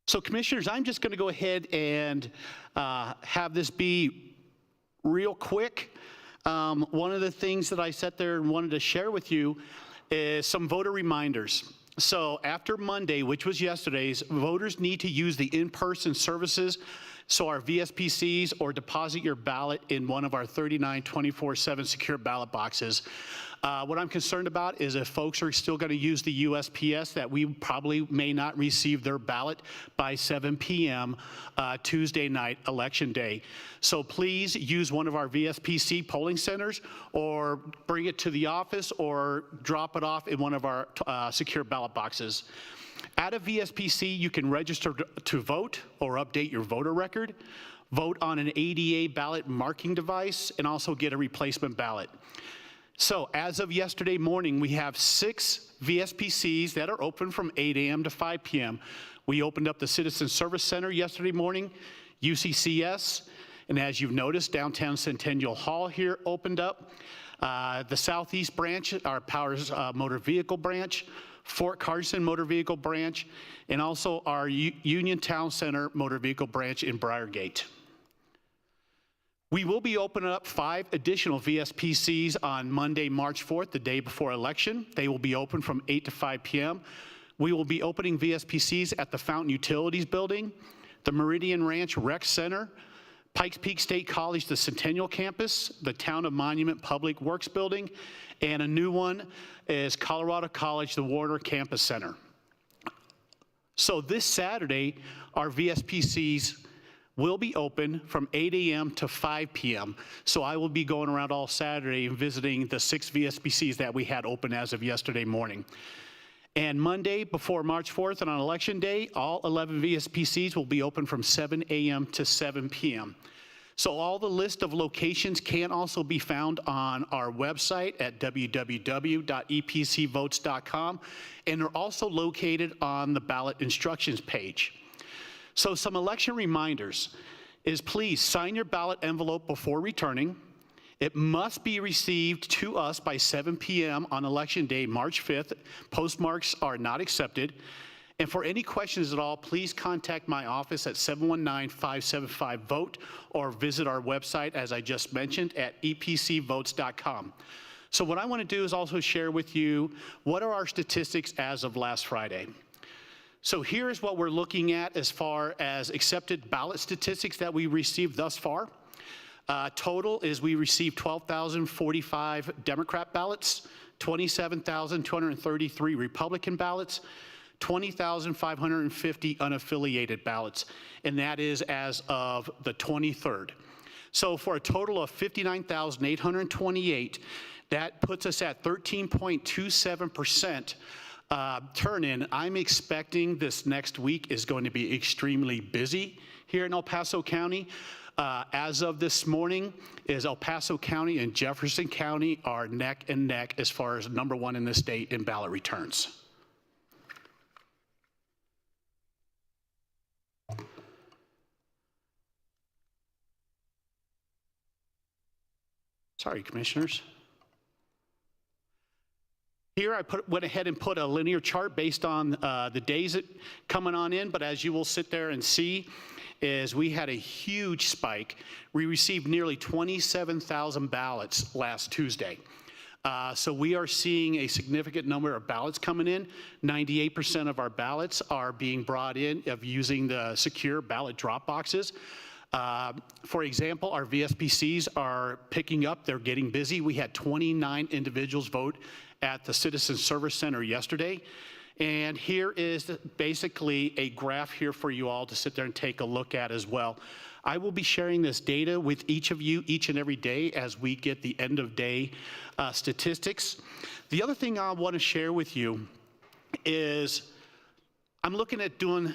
Speaker 3: So, Commissioners, I'm just going to go ahead and have this be real quick. One of the things that I sat there and wanted to share with you is some voter reminders. So after Monday, which was yesterday's, voters need to use the in-person services, so our VSPCs, or deposit your ballot in one of our 39 24/7 secure ballot boxes. What I'm concerned about is if folks are still going to use the USPS, that we probably may not receive their ballot by 7 p.m. Tuesday night, Election Day. So please use one of our VSPC polling centers, or bring it to the office, or drop it off in one of our secure ballot boxes. At a VSPC, you can register to vote or update your voter record, vote on an ADA ballot marking device, and also get a replacement ballot. So as of yesterday morning, we have 6 VSPCs that are open from 8 a.m. to 5 p.m. We opened up the Citizen Service Center yesterday morning, UCCS, and as you've noticed, downtown Centennial Hall here opened up. The Southeast branch, our Powers Motor Vehicle branch, Fort Carson Motor Vehicle branch, and also our Union Town Center Motor Vehicle branch in Briargate. We will be opening up 5 additional VSPCs on Monday, March 4th, the day before election. They will be open from 8 to 5 p.m. We will be opening VSPCs at the Fountain Utilities Building, the Meridian Ranch Rec Center, Pikes Peak State College, the Centennial Campus, the Town of Monument Public Works Building, and a new one is Colorado College, the Warner Campus Center. So this Saturday, our VSPCs will be open from 8 a.m. to 5 p.m. So I will be going around all Saturday and visiting the 6 VSPCs that we had open as of yesterday morning. And Monday, before March 4th and on Election Day, all 11 VSPCs will be open from 7 a.m. to 7 p.m. So all the list of locations can also be found on our website at www.epcvotes.com, and they're also located on the ballot instructions page. So some election reminders is, please sign your ballot envelope before returning. It must be received to us by 7 p.m. on Election Day, March 5th. Postmarks are not accepted. And for any questions at all, please contact my office at 719-575-VOTE, or visit our website, as I just mentioned, at epcvotes.com. So what I want to do is also share with you what are our statistics as of last Friday. So here's what we're looking at as far as accepted ballot statistics that we received thus far. Total is we received 12,045 Democrat ballots, 27,233 Republican ballots, 20,550 unaffiliated ballots, and that is as of the 23rd. So for a total of 59,828, that puts us at 13.27% turn-in. I'm expecting this next week is going to be extremely busy here in El Paso County. As of this morning, is El Paso County and Jefferson County are neck and neck as far as #1 in the state in ballot returns. Sorry, commissioners. Here I went ahead and put a linear chart based on the days coming on in, but as you will sit there and see, is we had a huge spike. We received nearly 27,000 ballots last Tuesday. So we are seeing a significant number of ballots coming in. 98% of our ballots are being brought in of using the secure ballot drop boxes. For example, our VSPCs are picking up. They're getting busy. We had 29 individuals vote at the Citizen Service Center yesterday. And here is basically a graph here for you all to sit there and take a look at as well. I will be sharing this data with each of you each and every day as we get the end of day statistics. The other thing I want to share with you is I'm looking at doing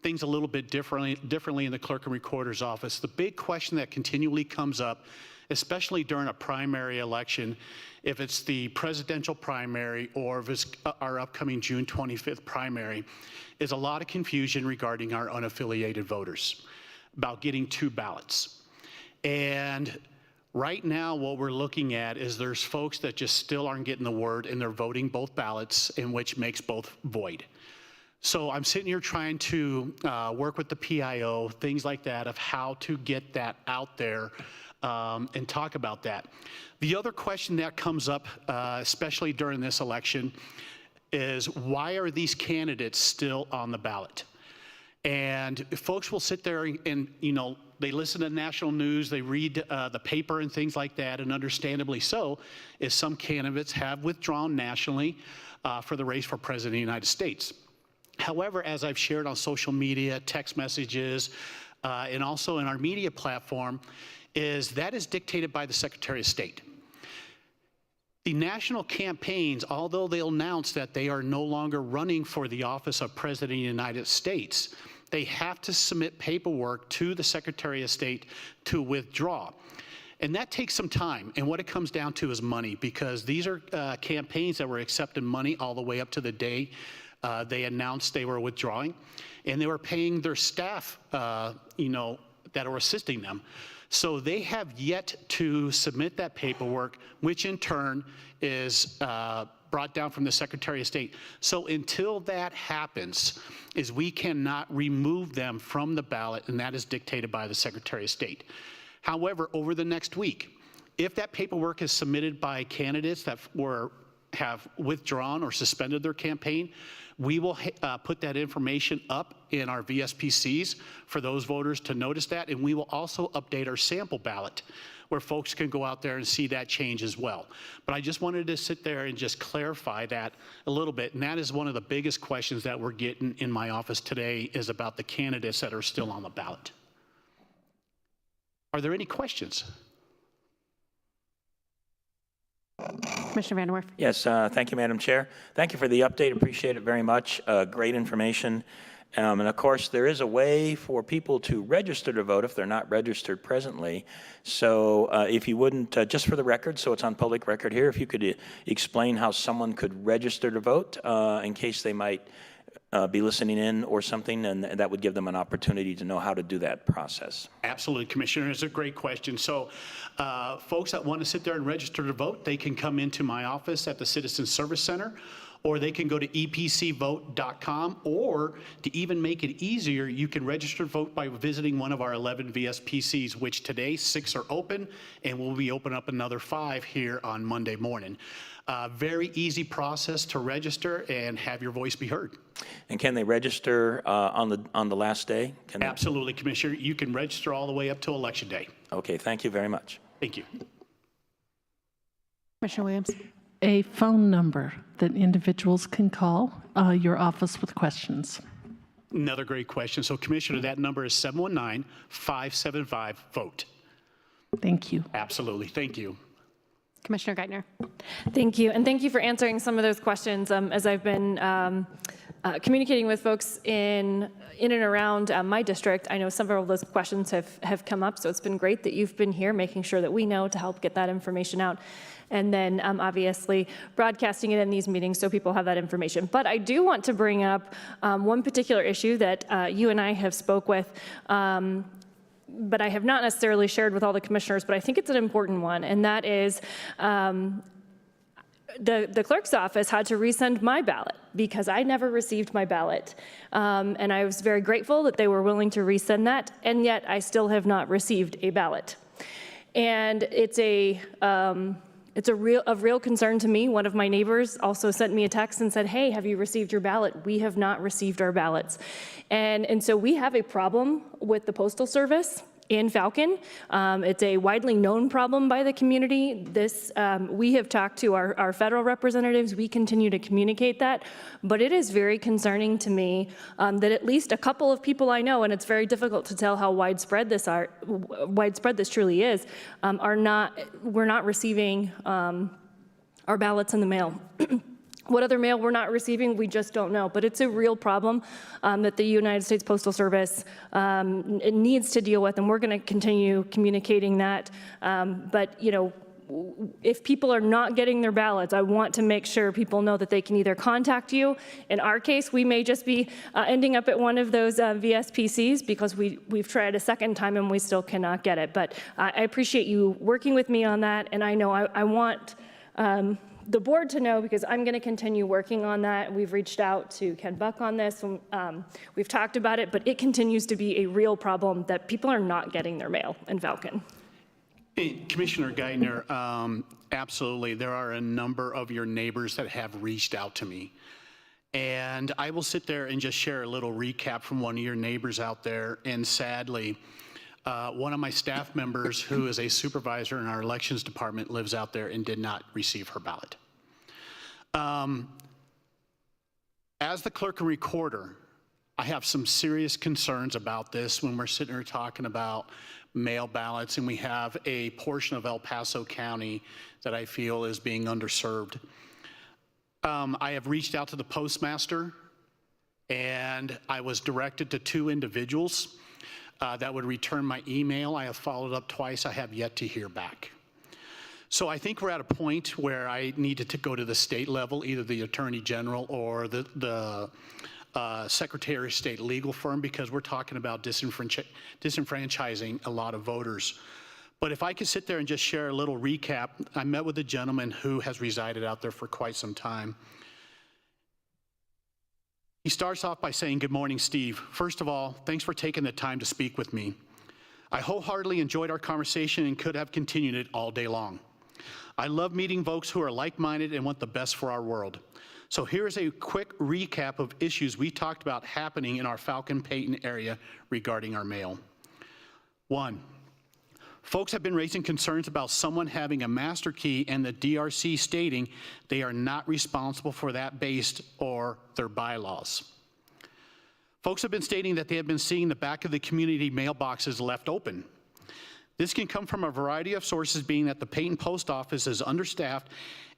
Speaker 3: things a little bit differently in the clerk and recorder's office. The big question that continually comes up, especially during a primary election, if it's the presidential primary or if it's our upcoming June 25th primary, is a lot of confusion regarding our unaffiliated voters about getting 2 ballots. And right now what we're looking at is there's folks that just still aren't getting the word and they're voting both ballots, in which makes both void. So I'm sitting here trying to work with the PIO, things like that, of how to get that out there and talk about that. The other question that comes up, especially during this election, is why are these candidates still on the ballot? And folks will sit there and, you know, they listen to national news, they read the paper and things like that, and understandably so, is some candidates have withdrawn nationally for the race for President of the United States. However, as I've shared on social media, text messages, and also in our media platform, is that is dictated by the Secretary of State. The national campaigns, although they'll announce that they are no longer running for the office of President of the United States, they have to submit paperwork to the Secretary of State to withdraw. And that takes some time, and what it comes down to is money, because these are campaigns that were accepting money all the way up to the day they announced they were withdrawing, and they were paying their staff, you know, that are assisting them. So they have yet to submit that paperwork, which in turn is brought down from the Secretary of State. So until that happens, is we cannot remove them from the ballot, and that is dictated by the Secretary of State. However, over the next week, if that paperwork is submitted by candidates that have withdrawn or suspended their campaign, we will put that information up in our VSPCs for those voters to notice that, and we will also update our sample ballot where folks can go out there and see that change as well. But I just wanted to sit there and just clarify that a little bit, and that is one of the biggest questions that we're getting in my office today, is about the candidates that are still on the ballot. Are there any questions?
Speaker 1: Commissioner Van der Werf.
Speaker 12: Yes, thank you, Madam Chair. Thank you for the update. Appreciate it very much. Great information. And of course, there is a way for people to register to vote if they're not registered presently. So if you wouldn't, just for the record, so it's on public record here, if you could explain how someone could register to vote in case they might be listening in or something, and that would give them an opportunity to know how to do that process.
Speaker 3: Absolutely, Commissioner. It's a great question. So folks that want to sit there and register to vote, they can come into my office at the Citizen Service Center, or they can go to epcvote.com, or to even make it easier, you can register to vote by visiting one of our 11 VSPCs, which today 6 are open, and we'll be open up another 5 here on Monday morning. Very easy process to register and have your voice be heard.
Speaker 12: And can they register on the last day?
Speaker 3: Absolutely, Commissioner. You can register all the way up to Election Day.
Speaker 12: Okay, thank you very much.
Speaker 3: Thank you.
Speaker 1: Commissioner Williams.
Speaker 5: a phone number that individuals can call your office with questions?
Speaker 3: Another great question. So Commissioner, that number is 719-575-VOTE.
Speaker 5: Thank you.
Speaker 3: Absolutely. Thank you.
Speaker 1: Commissioner Geithner.
Speaker 13: Thank you, and thank you for answering some of those questions. As I've been communicating with folks in and around my district, I know several of those questions have come up, so it's been great that you've been here making sure that we know to help get that information out. And then obviously broadcasting it in these meetings so people have that information. But I do want to bring up one particular issue that you and I have spoke with, but I have not necessarily shared with all the commissioners, but I think it's an important one, and that is the clerk's office had to resend my ballot because I never received my ballot. And I was very grateful that they were willing to resend that, and yet I still have not received a ballot. And it's of real concern to me. One of my neighbors also sent me a text and said, hey, have you received your ballot? We have not received our ballots. And so we have a problem with the Postal Service in Falcon. It's a widely known problem by the community. We have talked to our federal representatives. We continue to communicate that, but it is very concerning to me that at least a couple of people I know, and it's very difficult to tell how widespread this truly is, we're not receiving our ballots in the mail. What other mail we're not receiving, we just don't know. But it's a real problem that the United States Postal Service needs to deal with, and we're going to continue communicating that. But if people are not getting their ballots, I want to make sure people know that they can either contact you. In our case, we may just be ending up at one of those VSPCs because we've tried a second time and we still cannot get it. But I appreciate you working with me on that, and I know I want the board to know, because I'm going to continue working on that. We've reached out to Ken Buck on this. We've talked about it, but it continues to be a real problem that people are not getting their mail in Falcon.
Speaker 3: Hey, Commissioner Geithner, absolutely. There are a number of your neighbors that have reached out to me. And I will sit there and just share a little recap from one of your neighbors out there. And sadly, one of my staff members, who is a supervisor in our elections department, lives out there and did not receive her ballot. As the clerk and recorder, I have some serious concerns about this when we're sitting here talking about mail ballots, and we have a portion of El Paso County that I feel is being underserved. I have reached out to the postmaster, and I was directed to 2 individuals that would return my email. I have followed up twice. I have yet to hear back. So I think we're at a point where I needed to go to the state level, either the Attorney General or the Secretary of State legal firm, because we're talking about disenfranchising a lot of voters. But if I could sit there and just share a little recap, I met with a gentleman who has resided out there for quite some time. He starts off by saying, "Good morning, Steve. First of all, thanks for taking the time to speak with me. I wholeheartedly enjoyed our conversation and could have continued it all day long. I love meeting folks who are like-minded and want the best for our world. So here is a quick recap of issues we talked about happening in our Falcon-Payton area regarding our mail. 1, folks have been raising concerns about someone having a master key and the DRC stating they are not responsible for that based or their bylaws. Folks have been stating that they have been seeing the back of the community mailboxes left open. This can come from a variety of sources, being that the Payton Post Office is understaffed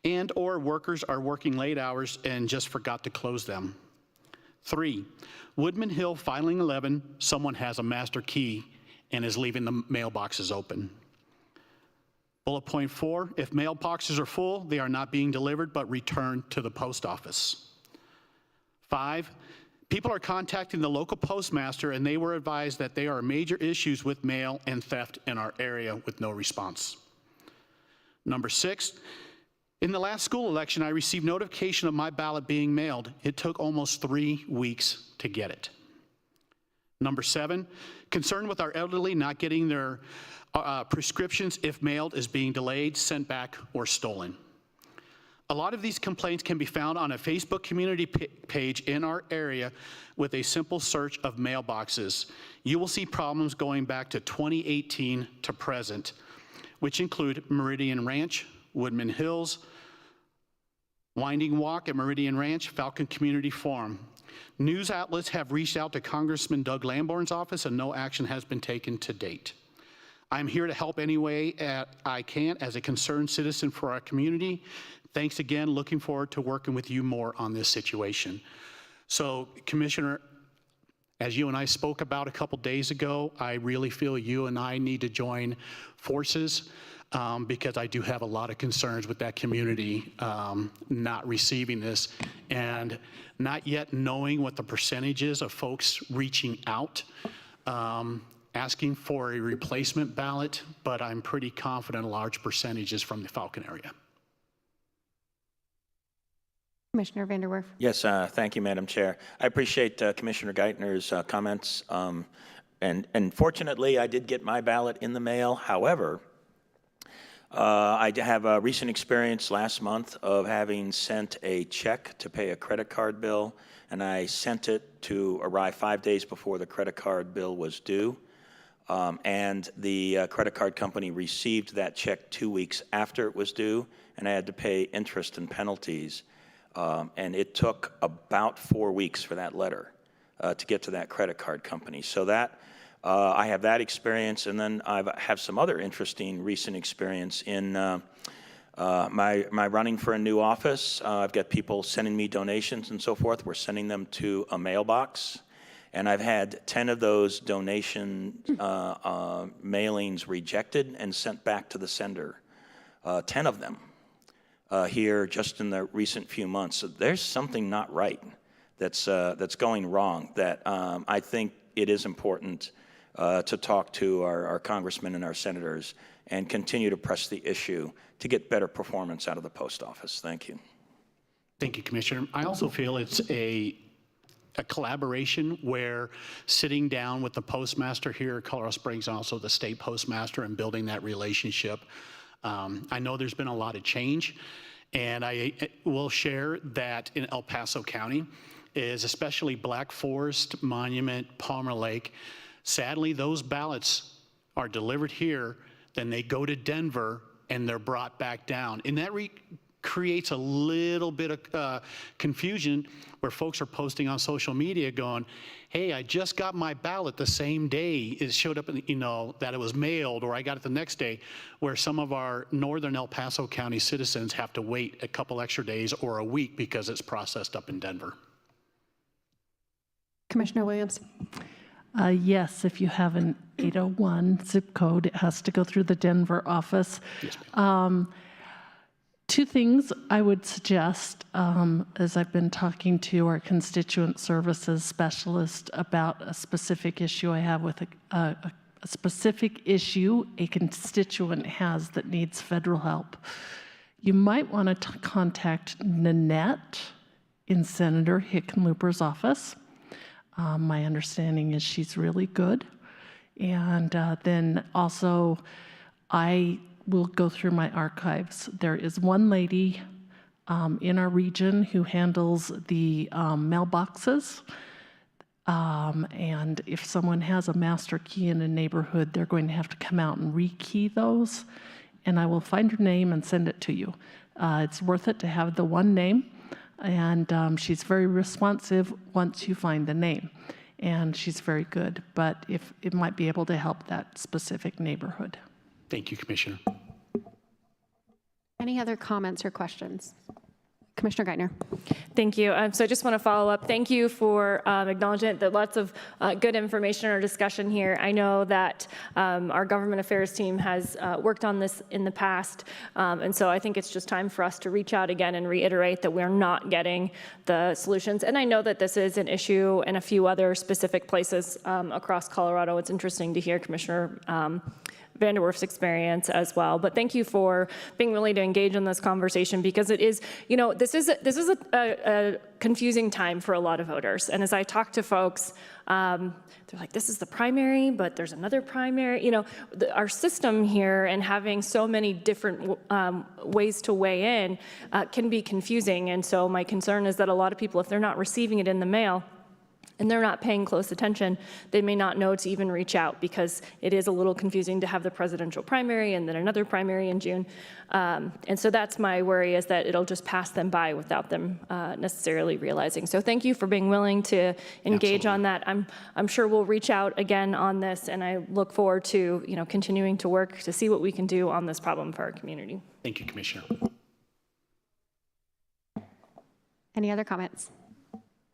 Speaker 3: and or workers are working late hours and just forgot to close them. 3, Woodman Hill Filing 11, someone has a master key and is leaving the mailboxes open. Bullet point 4, if mailboxes are full, they are not being delivered but returned to the post office. 5, people are contacting the local postmaster and they were advised that there are major issues with mail and theft in our area with no response. Number 6, in the last school election, I received notification of my ballot being mailed. It took almost 3 weeks to get it. Number 7, concern with our elderly not getting their prescriptions if mailed is being delayed, sent back, or stolen. A lot of these complaints can be found on a Facebook community page in our area with a simple search of mailboxes. You will see problems going back to 2018 to present, which include Meridian Ranch, Woodman Hills, Winding Walk at Meridian Ranch, Falcon Community Forum. News outlets have reached out to Congressman Doug Lamborn's office and no action has been taken to date. I'm here to help any way I can as a concerned citizen for our community. Thanks again. Looking forward to working with you more on this situation. So, Commissioner, as you and I spoke about a couple days ago, I really feel you and I need to join forces because I do have a lot of concerns with that community not receiving this and not yet knowing what the percentage is of folks reaching out, asking for a replacement ballot, but I'm pretty confident a large percentage is from the Falcon area.
Speaker 1: Commissioner Vanderwerf.
Speaker 12: Yes, thank you, Madam Chair. I appreciate Commissioner Geithner's comments. And fortunately, I did get my ballot in the mail. However, I have a recent experience last month of having sent a check to pay a credit card bill, and I sent it to arrive 5 days before the credit card bill was due. And the credit card company received that check 2 weeks after it was due, and I had to pay interest and penalties. And it took about 4 weeks for that letter to get to that credit card company. So that I have that experience, and then I have some other interesting recent experience in my running for a new office. I've got people sending me donations and so forth. We're sending them to a mailbox, and I've had 10 of those donation mailings rejected and sent back to the sender. 10 of them. Here just in the recent few months. So there's something not right that's going wrong that I think it is important to talk to our congressmen and our senators and continue to press the issue to get better performance out of the post office. Thank you.
Speaker 3: Thank you, Commissioner. I also feel it's a collaboration where sitting down with the postmaster here at Colorado Springs, and also the state postmaster, and building that relationship. I know there's been a lot of change, and I will share that in El Paso County is especially Black Forest, Monument, Palmer Lake. Sadly, those ballots are delivered here, then they go to Denver and they're brought back down. And that creates a little bit of confusion where folks are posting on social media going, hey, I just got my ballot the same day it showed up, that it was mailed, or I got it the next day, where some of our northern El Paso County citizens have to wait a couple extra days or a week because it's processed up in Denver.
Speaker 1: Commissioner Williams.
Speaker 5: Yes, if you have an 801 zip code, it has to go through the Denver office.
Speaker 3: Yes, ma'am.
Speaker 5: Two things I would suggest, as I've been talking to our constituent services specialist about a specific issue I have with a specific issue a constituent has that needs federal help. You might want to contact Nanette in Senator Hickenlooper's office. My understanding is she's really good. And then also, I will go through my archives. There is one lady in our region who handles the mailboxes. And if someone has a master key in a neighborhood, they're going to have to come out and rekey those. And I will find her name and send it to you. It's worth it to have the one name. And she's very responsive once you find the name. And she's very good. But if it might be able to help that specific neighborhood.
Speaker 3: Thank you, Commissioner.
Speaker 1: Any other comments or questions? Commissioner Geithner.
Speaker 13: Thank you. So I just want to follow up. Thank you for acknowledging that lots of good information in our discussion here. I know that our government affairs team has worked on this in the past, and so I think it's just time for us to reach out again and reiterate that we're not getting the solutions. And I know that this is an issue in a few other specific places across Colorado. It's interesting to hear Commissioner Vanderwerf's experience as well. But thank you for being willing to engage in this conversation, because it is, this is a confusing time for a lot of voters. And as I talk to folks, they're like, this is the primary, but there's another primary. Our system here and having so many different ways to weigh in can be confusing. And so my concern is that a lot of people, if they're not receiving it in the mail, and they're not paying close attention, they may not know to even reach out because it is a little confusing to have the presidential primary and then another primary in June. And so that's my worry, is that it'll just pass them by without them necessarily realizing. So thank you for being willing to engage on that. I'm sure we'll reach out again on this, and I look forward to continuing to work to see what we can do on this problem for our community.
Speaker 3: Thank you, Commissioner.
Speaker 1: Any other comments?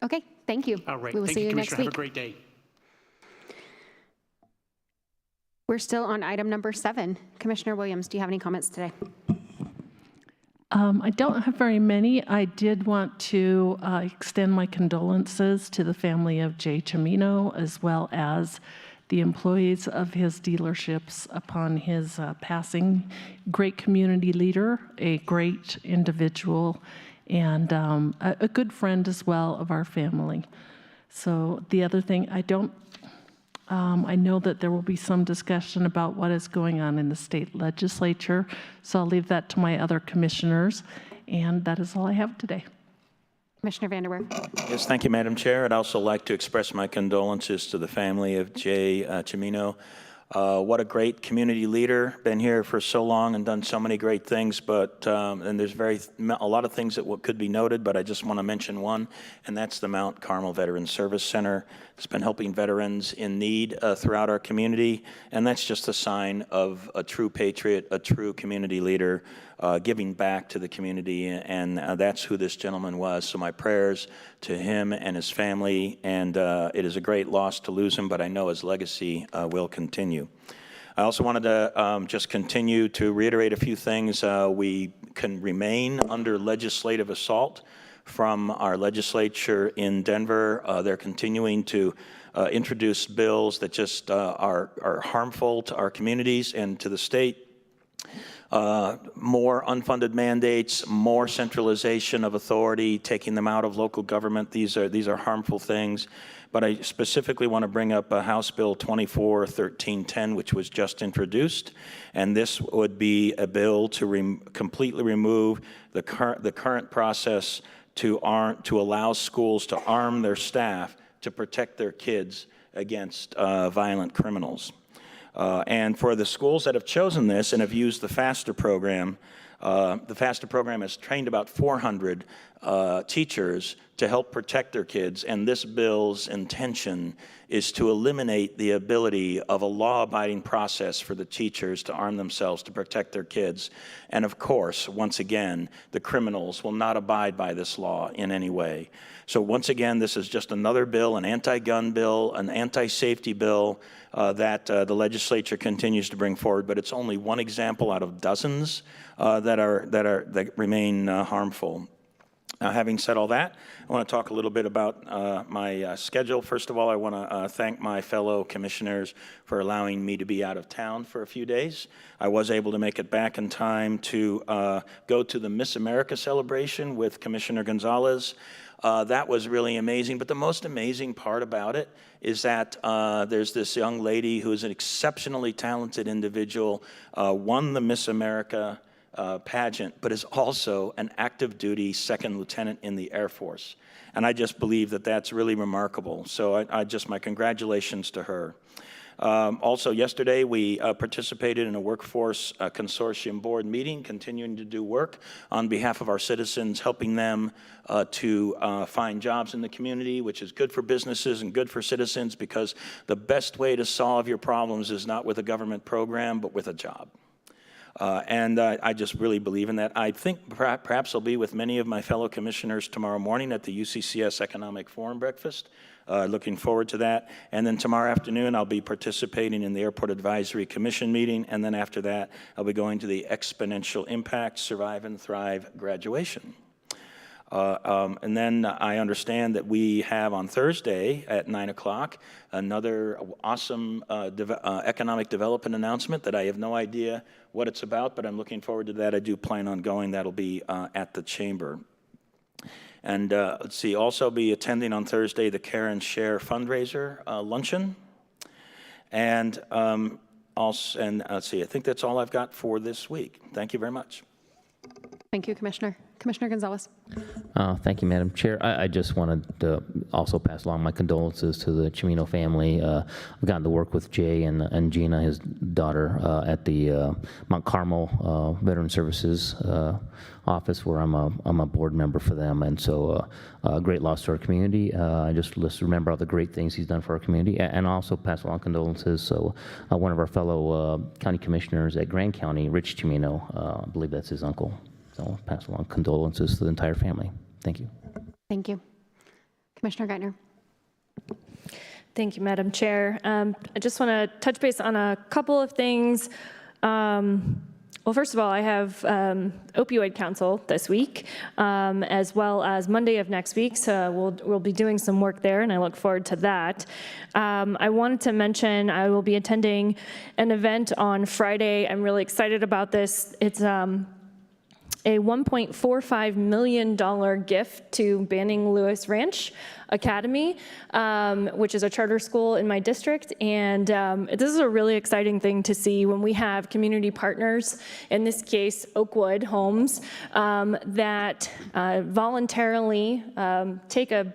Speaker 1: Okay, thank you.
Speaker 3: All right.
Speaker 1: We will
Speaker 3: Thank
Speaker 1: see
Speaker 3: you,
Speaker 1: you next
Speaker 3: Commissioner.
Speaker 1: week.
Speaker 3: Have a great day.
Speaker 1: We're still on item number 7. Commissioner Williams, do you have any comments today?
Speaker 5: I don't have very many. I did want to extend my condolences to the family of Jay Chimino, as well as the employees of his dealerships upon his passing. Great community leader, a great individual, and a good friend as well of our family. So the other thing, I know that there will be some discussion about what is going on in the state legislature, so I'll leave that to my other commissioners, and that is all I have today.
Speaker 1: Commissioner Vanderwerf.
Speaker 12: Yes, thank you, Madam Chair. I'd also like to express my condolences to the family of Jay Chimino. What a great community leader, been here for so long and done so many great things, but and there's a lot of things that could be noted, but I just want to mention one, and that's the Mount Carmel Veterans Service Center. It's been helping veterans in need throughout our community, and that's just a sign of a true patriot, a true community leader, giving back to the community, and that's who this gentleman was. So my prayers to him and his family, and it is a great loss to lose him, but I know his legacy will continue. I also wanted to just continue to reiterate a few things. We can remain under legislative assault from our legislature in Denver. They're continuing to introduce bills that just are harmful to our communities and to the state. More unfunded mandates, more centralization of authority, taking them out of local government. These are harmful things. But I specifically want to bring up House Bill 24-1310, which was just introduced, and this would be a bill to completely remove the current process to allow schools to arm their staff to protect their kids against violent criminals. And for the schools that have chosen this and have used the FASTER program has trained about 400 teachers to help protect their kids, and this bill's intention is to eliminate the ability of a law-abiding process for the teachers to arm themselves to protect their kids. And of course, once again, the criminals will not abide by this law in any way. So once again, this is just another bill, an anti-gun bill, an anti-safety bill that the legislature continues to bring forward, but it's only one example out of dozens that remain harmful. Now, having said all that, I want to talk a little bit about my schedule. First of all, I want to thank my fellow commissioners for allowing me to be out of town for a few days. I was able to make it back in time to go to the Miss America celebration with Commissioner Gonzalez. That was really amazing, but the most amazing part about it is that there's this young lady who is an exceptionally talented individual, won the Miss America pageant, but is also an active duty second lieutenant in the Air Force. And I just believe that that's really remarkable. So my congratulations to her. Also yesterday, we participated in a workforce consortium board meeting, continuing to do work on behalf of our citizens, helping them to find jobs in the community, which is good for businesses and good for citizens, because the best way to solve your problems is not with a government program, but with a job. And I just really believe in that. I think perhaps I'll be with many of my fellow commissioners tomorrow morning at the UCCS Economic Forum breakfast. Looking forward to that. And then tomorrow afternoon, I'll be participating in the Airport Advisory Commission meeting. And then after that, I'll be going to the Exponential Impact Survive and Thrive graduation. And then I understand that we have on Thursday at 9 o'clock another awesome economic development announcement that I have no idea what it's about, but I'm looking forward to that. I do plan on going. That'll be at the chamber. And let's see, also be attending on Thursday the Care and Share fundraiser luncheon. And let's see, I think that's all I've got for this week. Thank you very much.
Speaker 1: Thank you, Commissioner. Commissioner Gonzalez.
Speaker 2: Thank you, Madam Chair. I just wanted to also pass along my condolences to the Chimino family. I've gotten to work with Jay and Gina, his daughter, at the Mount Carmel Veteran Services office, where I'm a board member for them, and so a great loss to our community. I just remember all the great things he's done for our community, and also pass along condolences. So one of our fellow county commissioners at Grand County, Rich Chimino, I believe that's his uncle. So I'll pass along condolences to the entire family. Thank you.
Speaker 1: Thank you. Commissioner Geithner.
Speaker 13: Thank you, Madam Chair. I just want to touch base on a couple of things. Well, first of all, I have Opioid Council this week, as well as Monday of next week, so we'll be doing some work there, and I look forward to that. I wanted to mention I will be attending an event on Friday. I'm really excited about this. It's a $1.45 million gift to Banning Lewis Ranch Academy, which is a charter school in my district. And this is a really exciting thing to see when we have community partners, in this case, Oakwood Homes, that voluntarily take a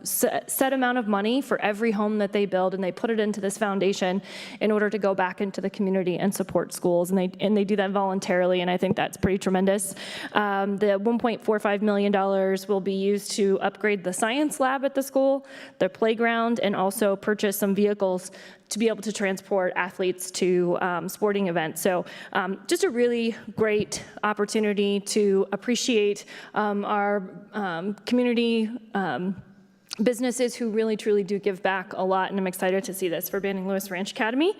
Speaker 13: set amount of money for every home that they build, and they put it into this foundation in order to go back into the community and support schools, and they do that voluntarily, and I think that's pretty tremendous. The $1.45 million will be used to upgrade the science lab at the school, the playground, and also purchase some vehicles to be able to transport athletes to sporting events. So just a really great opportunity to appreciate our community businesses who really truly do give back a lot, and I'm excited to see this for Banning Lewis Ranch Academy.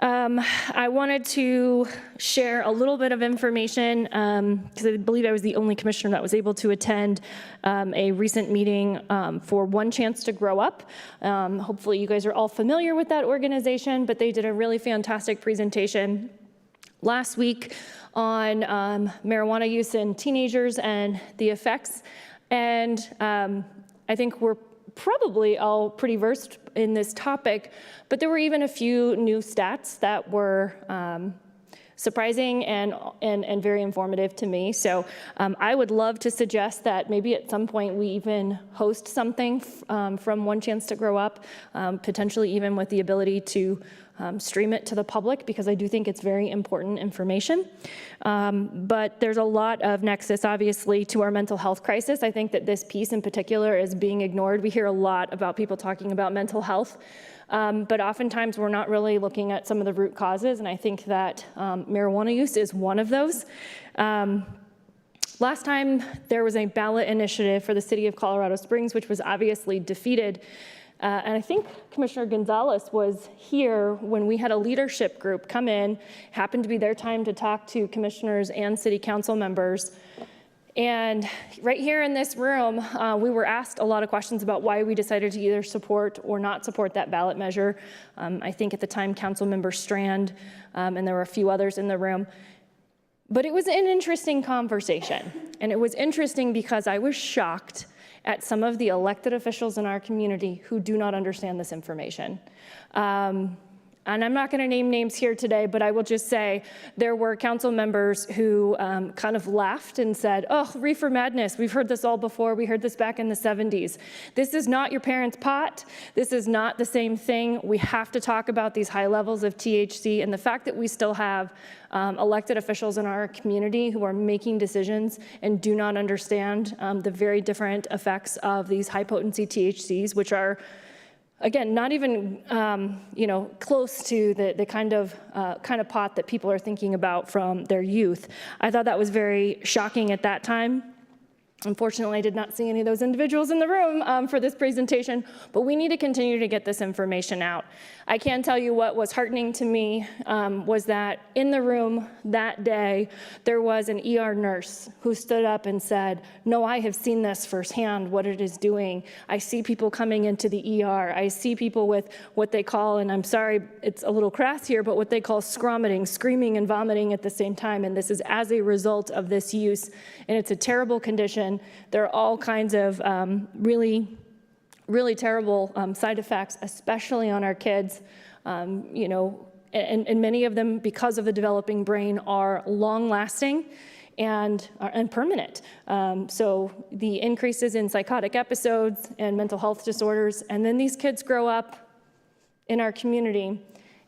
Speaker 13: I wanted to share a little bit of information because I believe I was the only commissioner that was able to attend a recent meeting for One Chance to Grow Up. Hopefully you guys are all familiar with that organization, but they did a really fantastic presentation last week on marijuana use in teenagers and the effects. And I think we're probably all pretty versed in this topic, but there were even a few new stats that were surprising and very informative to me. So I would love to suggest that maybe at some point we even host something from One Chance to Grow Up, potentially even with the ability to stream it to the public, because I do think it's very important information. But there's a lot of nexus, obviously, to our mental health crisis. I think that this piece in particular is being ignored. We hear a lot about people talking about mental health, but oftentimes we're not really looking at some of the root causes, and I think that marijuana use is one of those. Last time there was a ballot initiative for the city of Colorado Springs, which was obviously defeated. And I think Commissioner Gonzalez was here when we had a leadership group come in, happened to be their time to talk to commissioners and city council members. And right here in this room, we were asked a lot of questions about why we decided to either support or not support that ballot measure. I think at the time, Council Member Strand, and there were a few others in the room. But it was an interesting conversation. And it was interesting because I was shocked at some of the elected officials in our community who do not understand this information. And I'm not going to name names here today, but I will just say there were council members who kind of laughed and said, oh, reefer madness, we've heard this all before. We heard this back in the 70s. This is not your parents' pot. This is not the same thing. We have to talk about these high levels of THC, and the fact that we still have elected officials in our community who are making decisions and do not understand the very different effects of these high-potency THCs, which are, again, not even close to the kind of pot that people are thinking about from their youth. I thought that was very shocking at that time. Unfortunately, I did not see any of those individuals in the room for this presentation, but we need to continue to get this information out. I can tell you what was heartening to me was that in the room that day, there was an ER nurse who stood up and said, no, I have seen this firsthand, what it is doing. I see people coming into the ER. I see people with what they call, and I'm sorry, it's a little crass here, but what they call scromiting, screaming and vomiting at the same time, and this is as a result of this use, and it's a terrible condition. There are all kinds of really terrible side effects, especially on our kids. And many of them, because of the developing brain, are long-lasting. and permanent. So the increases in psychotic episodes and mental health disorders, and then these kids grow up in our community,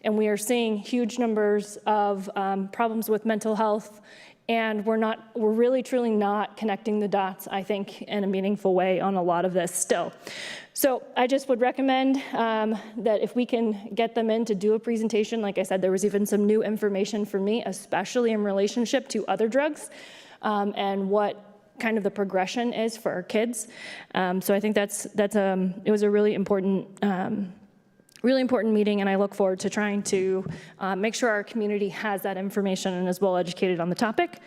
Speaker 13: and we are seeing huge numbers of problems with mental health, and we're really truly not connecting the dots, I think, in a meaningful way on a lot of this still. So I just would recommend that if we can get them in to do a presentation. Like I said, there was even some new information for me, especially in relationship to other drugs and what kind of the progression is for our kids. So I think it was a really important meeting, and I look forward to trying to make sure our community has that information and is well educated on the topic.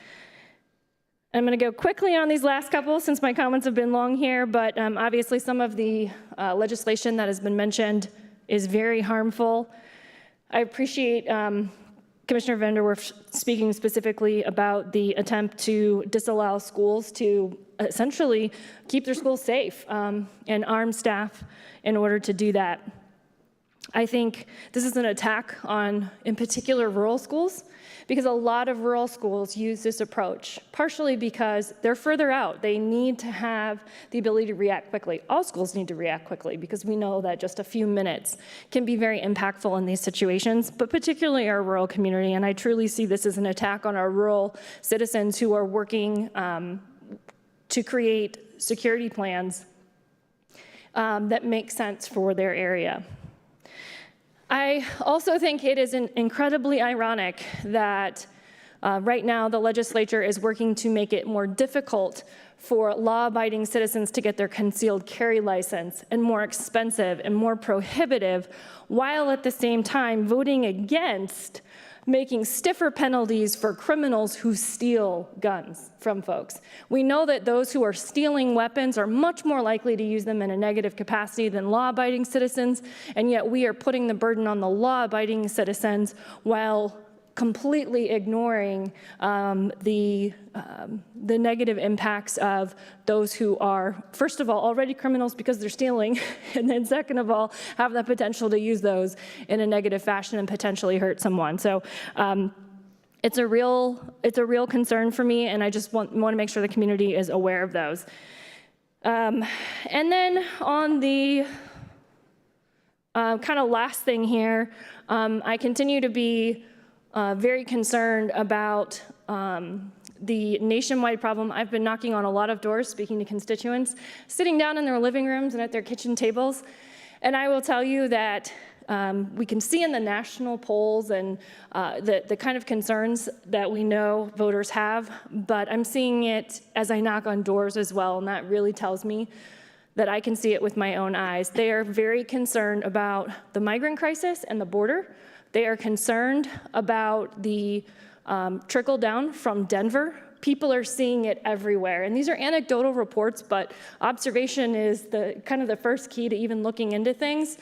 Speaker 13: I'm going to go quickly on these last couple since my comments have been long here, but obviously some of the legislation that has been mentioned is very harmful. I appreciate Commissioner Vanderwerf speaking specifically about the attempt to disallow schools to essentially keep their schools safe and arm staff in order to do that. I think this is an attack on, in particular, rural schools, because a lot of rural schools use this approach, partially because they're further out. They need to have the ability to react quickly. All schools need to react quickly because we know that just a few minutes can be very impactful in these situations, but particularly our rural community. And I truly see this as an attack on our rural citizens who are working to create security plans that make sense for their area. I also think it is incredibly ironic that right now the legislature is working to make it more difficult for law-abiding citizens to get their concealed carry license, and more expensive and more prohibitive, while at the same time voting against making stiffer penalties for criminals who steal guns from folks. We know that those who are stealing weapons are much more likely to use them in a negative capacity than law-abiding citizens, and yet we are putting the burden on the law-abiding citizens while completely ignoring the negative impacts of those who are, first of all, already criminals because they're stealing, and then second of all, have the potential to use those in a negative fashion and potentially hurt someone. So it's a real concern for me, and I just want to make sure the community is aware of those. And then on the kind of last thing here, I continue to be very concerned about the nationwide problem. I've been knocking on a lot of doors, speaking to constituents, sitting down in their living rooms and at their kitchen tables, and I will tell you that we can see in the national polls and the kind of concerns that we know voters have, but I'm seeing it as I knock on doors as well, and that really tells me that I can see it with my own eyes. They are very concerned about the migrant crisis and the border. They are concerned about the trickle down from Denver. People are seeing it everywhere. And these are anecdotal reports, but observation is kind of the first key to even looking into things.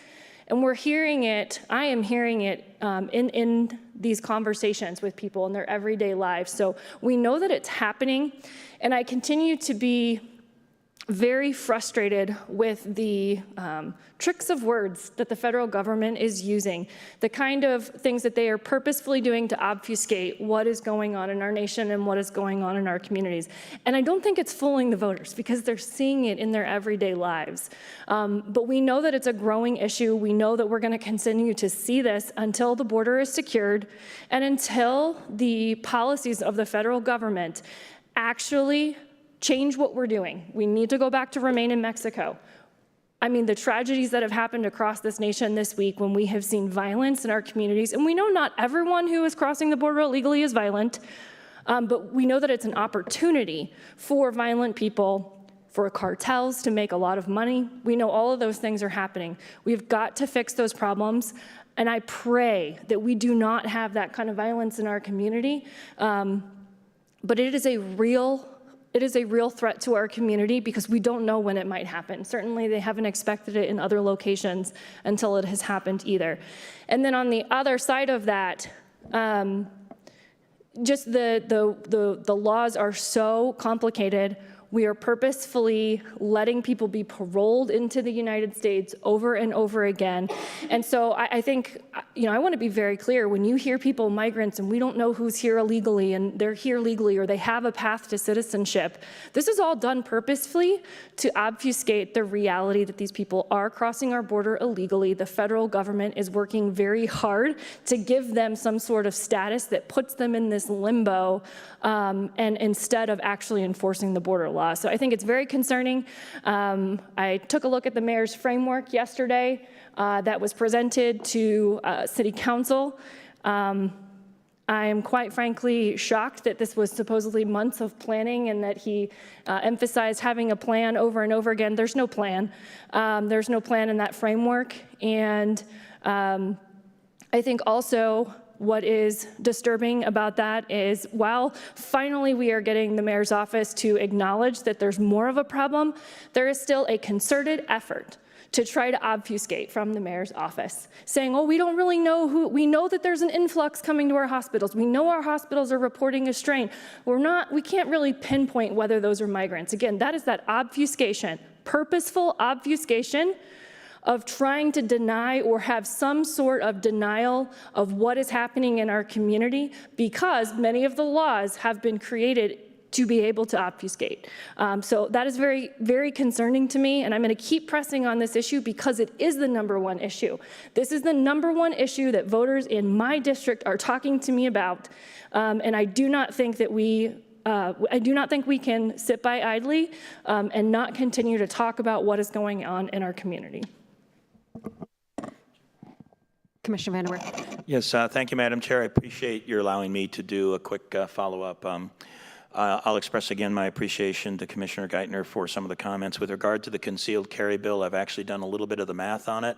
Speaker 13: And we're hearing it, I am hearing it in these conversations with people in their everyday lives. So we know that it's happening. And I continue to be very frustrated with the tricks of words that the federal government is using, the kind of things that they are purposefully doing to obfuscate what is going on in our nation and what is going on in our communities. And I don't think it's fooling the voters because they're seeing it in their everyday lives. But we know that it's a growing issue. We know that we're going to continue to see this until the border is secured and until the policies of the federal government actually change what we're doing. We need to go back to remain in Mexico. I mean, the tragedies that have happened across this nation this week when we have seen violence in our communities, and we know not everyone who is crossing the border illegally is violent, but we know that it's an opportunity for violent people, for cartels to make a lot of money. We know all of those things are happening. We've got to fix those problems, and I pray that we do not have that kind of violence in our community, but it is a real threat to our community because we don't know when it might happen. Certainly they haven't expected it in other locations until it has happened either. And then on the other side of that, just the laws are so complicated We are purposefully letting people be paroled into the United States over and over again. And so I think, I want to be very clear. When you hear people, migrants, and we don't know who's here illegally and they're here legally or they have a path to citizenship, this is all done purposefully to obfuscate the reality that these people are crossing our border illegally. The federal government is working very hard to give them some sort of status that puts them in this limbo, and instead of actually enforcing the border law. So I think it's very concerning. I took a look at the mayor's framework yesterday that was presented to City Council. I am quite frankly shocked that this was supposedly months of planning and that he emphasized having a plan over and over again. There's no plan. There's no plan in that framework. And I think also what is disturbing about that is while finally we are getting the mayor's office to acknowledge that there's more of a problem, there is still a concerted effort to try to obfuscate from the mayor's office, saying, oh, we don't really know who, we know that there's an influx coming to our hospitals. We know our hospitals are reporting a strain. We can't really pinpoint whether those are migrants. Again, that is that obfuscation, purposeful obfuscation of trying to deny or have some sort of denial of what is happening in our community because many of the laws have been created to be able to obfuscate. So that is very, very concerning to me, and I'm going to keep pressing on this issue because it is the number 1 issue. This is the number 1 issue that voters in my district are talking to me about, and I do not think that we can sit by idly and not continue to talk about what is going on in our community.
Speaker 1: Commissioner Vanderwerf.
Speaker 12: Yes, thank you, Madam Chair. I appreciate your allowing me to do a quick follow-up. I'll express again my appreciation to Commissioner Geithner for some of the comments. With regard to the concealed carry bill, I've actually done a little bit of the math on it.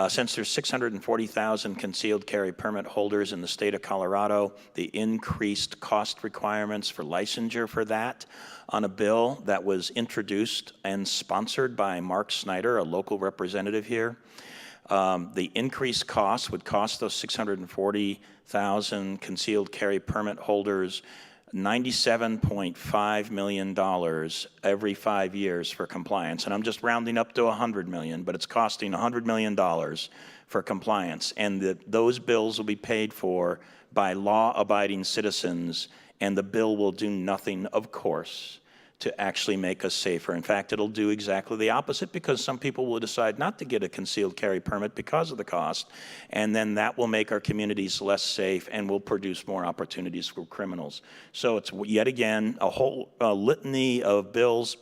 Speaker 12: Since there's 640,000 concealed carry permit holders in the state of Colorado, the increased cost requirements for licensure for that on a bill that was introduced and sponsored by Mark Snyder, a local representative here, the increased cost would cost those 640,000 concealed carry permit holders $97.5 million every 5 years for compliance. And I'm just rounding up to $100 million, but it's costing $100 million for compliance. And those bills will be paid for by law-abiding citizens, and the bill will do nothing, of course, to actually make us safer. In fact, it'll do exactly the opposite because some people will decide not to get a concealed carry permit because of the cost, and then that will make our communities less safe and will produce more opportunities for criminals. So it's yet again a whole litany of bills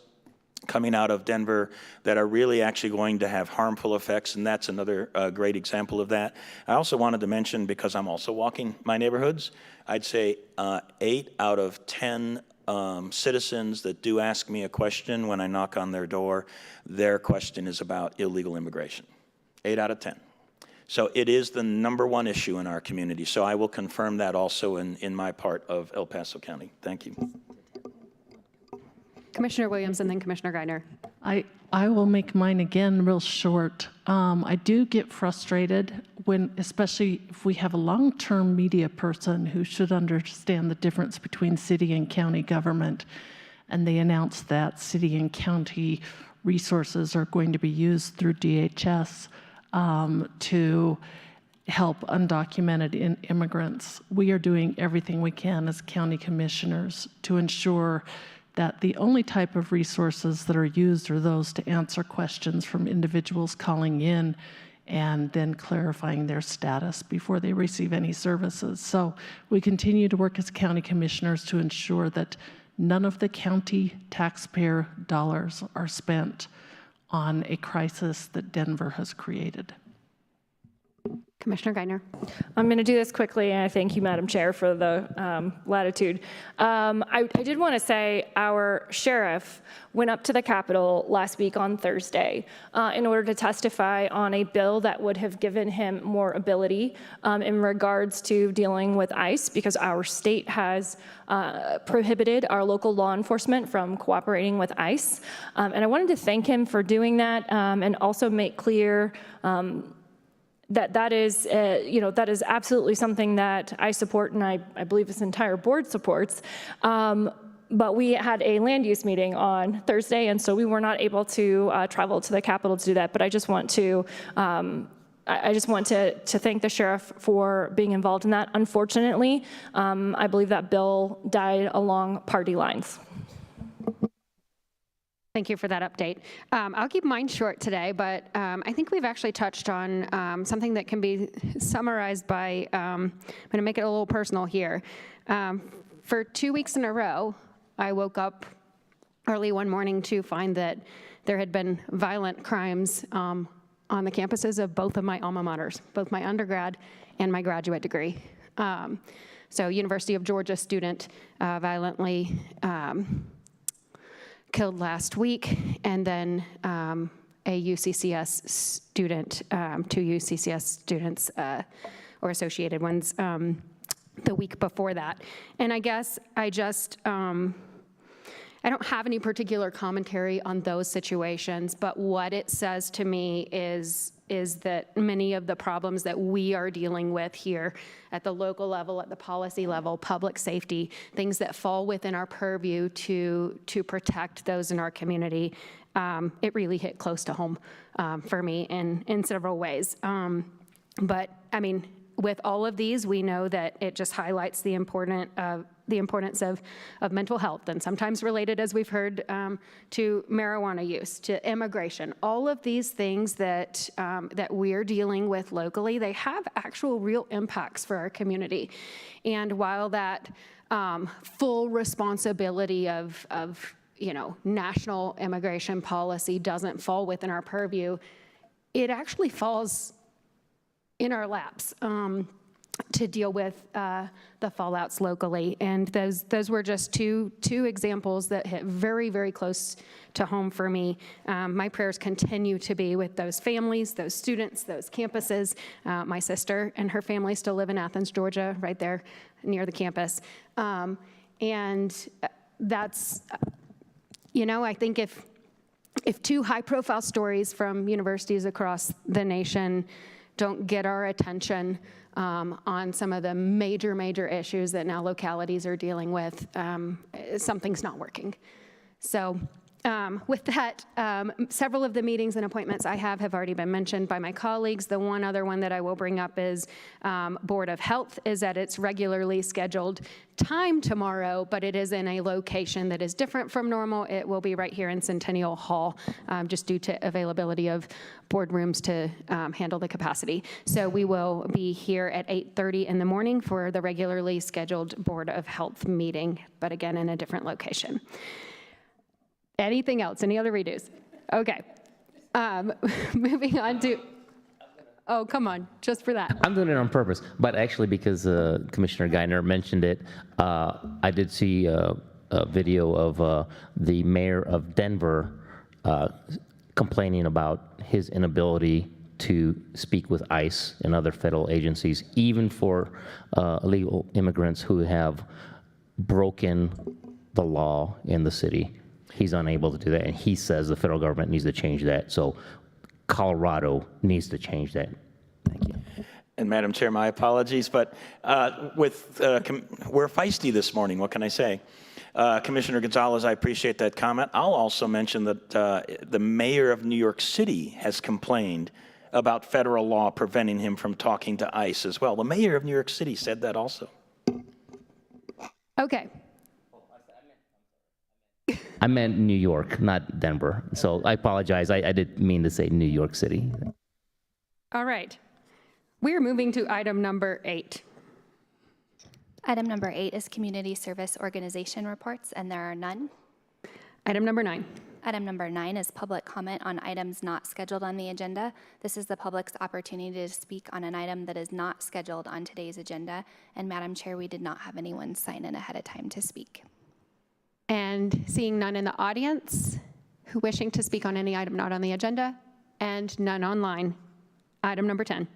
Speaker 12: coming out of Denver that are really actually going to have harmful effects, and that's another great example of that. I also wanted to mention, because I'm also walking my neighborhoods, I'd say 8 out of 10 citizens that do ask me a question when I knock on their door, their question is about illegal immigration. 8 out of 10. So it is the #1 issue in our community. So I will confirm that also in my part of El Paso County. Thank you.
Speaker 1: Commissioner Williams and then Commissioner Geithner.
Speaker 5: I will make mine again real short. I do get frustrated when, especially if we have a long-term media person who should understand the difference between city and county government, and they announce that city and county resources are going to be used through DHS to help undocumented immigrants. We are doing everything we can as county commissioners to ensure that the only type of resources that are used are those to answer questions from individuals calling in and then clarifying their status before they receive any services. So we continue to work as county commissioners to ensure that none of the county taxpayer dollars are spent on a crisis that Denver has created.
Speaker 1: Commissioner Geithner.
Speaker 13: I'm going to do this quickly, and I thank you, Madam Chair, for the latitude. I did want to say our sheriff went up to the Capitol last week on Thursday in order to testify on a bill that would have given him more ability in regards to dealing with ICE, because our state has prohibited our local law enforcement from cooperating with ICE. And I wanted to thank him for doing that and also make clear that is absolutely something that I support, and I believe this entire board supports. But we had a land use meeting on Thursday, and so we were not able to travel to the Capitol to do that. But I just want to to thank the sheriff for being involved in that. Unfortunately, I believe that bill died along party lines.
Speaker 1: Thank you for that update. I'll keep mine short today, but I think we've actually touched on something that can be summarized by, I'm going to make it a little personal here. For 2 weeks in a row, I woke up early one morning to find that there had been violent crimes on the campuses of both of my alma maters, both my undergrad and my graduate degree. So University of Georgia student violently killed last week, and then a UCCS student, 2 UCCS students or associated ones the week before that. And I guess I just, I don't have any particular commentary on those situations, but what it says to me is that many of the problems that we are dealing with here at the local level, at the policy level, public safety, things that fall within our purview to protect those in our community, it really hit close to home for me in several ways. But I mean, with all of these, we know that it just highlights the importance of mental health, and sometimes related, as we've heard, to marijuana use, to immigration. All of these things that we're dealing with locally, they have actual real impacts for our community. And while that full responsibility of national immigration policy doesn't fall within our purview, it actually falls in our laps to deal with the fallouts locally. And those were just two examples that hit very, very close to home for me. My prayers continue to be with those families, those students, those campuses. My sister and her family still live in Athens, Georgia, right there near the campus. And that's, I think if 2 high-profile stories from universities across the nation don't get our attention on some of the major issues that now localities are dealing with, something's not working. So with that, several of the meetings and appointments I have already been mentioned by my colleagues. The one other one that I will bring up is Board of Health is at its regularly scheduled time tomorrow, but it is in a location that is different from normal. It will be right here in Centennial Hall, just due to availability of boardrooms to handle the capacity. So we will be here at 8:30 in the morning for the regularly scheduled Board of Health meeting, but again, in a different location. Anything else? Any other redos? Okay. Moving on to, oh, come on, just for that.
Speaker 2: I'm doing it on purpose, but actually because Commissioner Geithner mentioned it, I did see a video of the mayor of Denver complaining about his inability to speak with ICE and other federal agencies, even for illegal immigrants who have broken the law in the city. He's unable to do that, and he says the federal government needs to change that. So Colorado needs to change that. Thank you.
Speaker 12: And Madam Chair, my apologies, but we're feisty this morning. What can I say? Commissioner Gonzalez, I appreciate that comment. I'll also mention that the mayor of New York City has complained about federal law preventing him from talking to ICE as well. The mayor of New York City said that also.
Speaker 1: Okay.
Speaker 2: I meant New York, not Denver. So I apologize. I didn't mean to say New York City.
Speaker 1: All right. We are moving to item number 8.
Speaker 4: Item number 8 is community service organization reports, and there are none.
Speaker 1: Item number 9.
Speaker 4: Item number 9 is public comment on items not scheduled on the agenda. This is the public's opportunity to speak on an item that is not scheduled on today's agenda. And Madam Chair, we did not have anyone sign in ahead of time to speak.
Speaker 1: And seeing none in the audience who wishing to speak on any item not on the agenda, and none online. Item number 10.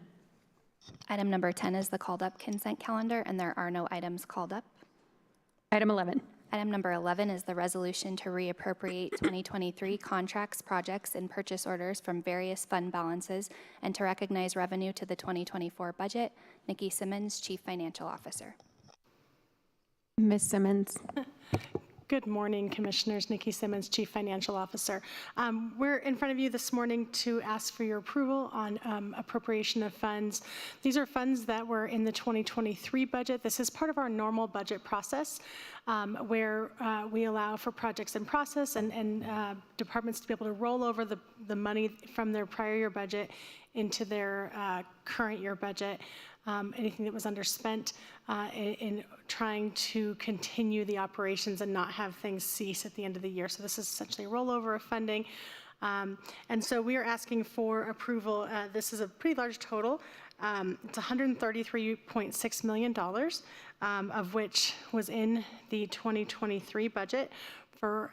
Speaker 4: Item number 10 is the called up consent calendar, and there are no items called up.
Speaker 1: Item 11.
Speaker 4: Item number 11 is the resolution to reappropriate 2023 contracts, projects, and purchase orders from various fund balances and to recognize revenue to the 2024 budget. Nikki Simmons, Chief Financial Officer.
Speaker 1: Ms. Simmons.
Speaker 15: Good morning, Commissioners. Nikki Simmons, Chief Financial Officer. We're in front of you this morning to ask for your approval on appropriation of funds. These are funds that were in the 2023 budget. This is part of our normal budget process where we allow for projects in process and departments to be able to roll over the money from their prior year budget into their current year budget. Anything that was underspent in trying to continue the operations and not have things cease at the end of the year. So this is essentially a rollover of funding. And so we are asking for approval. This is a pretty large total. It's $133.6 million, of which was in the 2023 budget for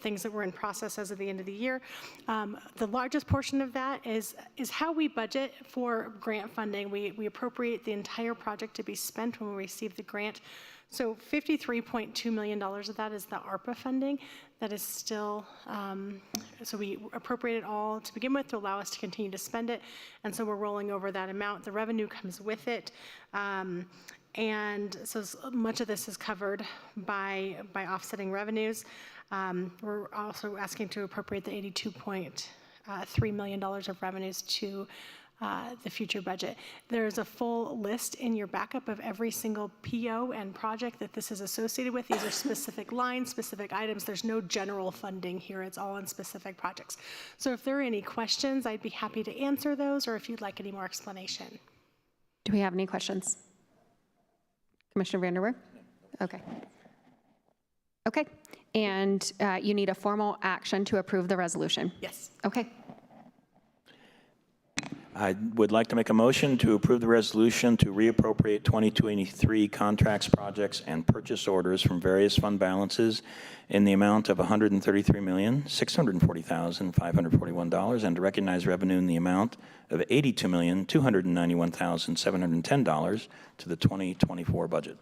Speaker 15: things that were in process as of the end of the year. The largest portion of that is how we budget for grant funding. We appropriate the entire project to be spent when we receive the grant. So $53.2 million of that is the ARPA funding that is still, so we appropriate it all to begin with to allow us to continue to spend it. And so we're rolling over that amount. The revenue comes with it. And so much of this is covered by offsetting revenues. We're also asking to appropriate the $82.3 million of revenues to the future budget. There's a full list in your backup of every single PO and project that this is associated with. These are specific lines, specific items. There's no general funding here. It's all on specific projects. So if there are any questions, I'd be happy to answer those, or if you'd like any more explanation.
Speaker 1: Do we have any questions? Commissioner Vanderwerf? Okay. Okay. And you need a formal action to approve the resolution?
Speaker 15: Yes.
Speaker 1: Okay.
Speaker 12: I would like to make a motion to approve the resolution to reappropriate 2023 contracts, projects, and purchase orders from various fund balances in the amount of $133,640,541 and to recognize revenue in the amount of $82,291,710 to the 2024 budget.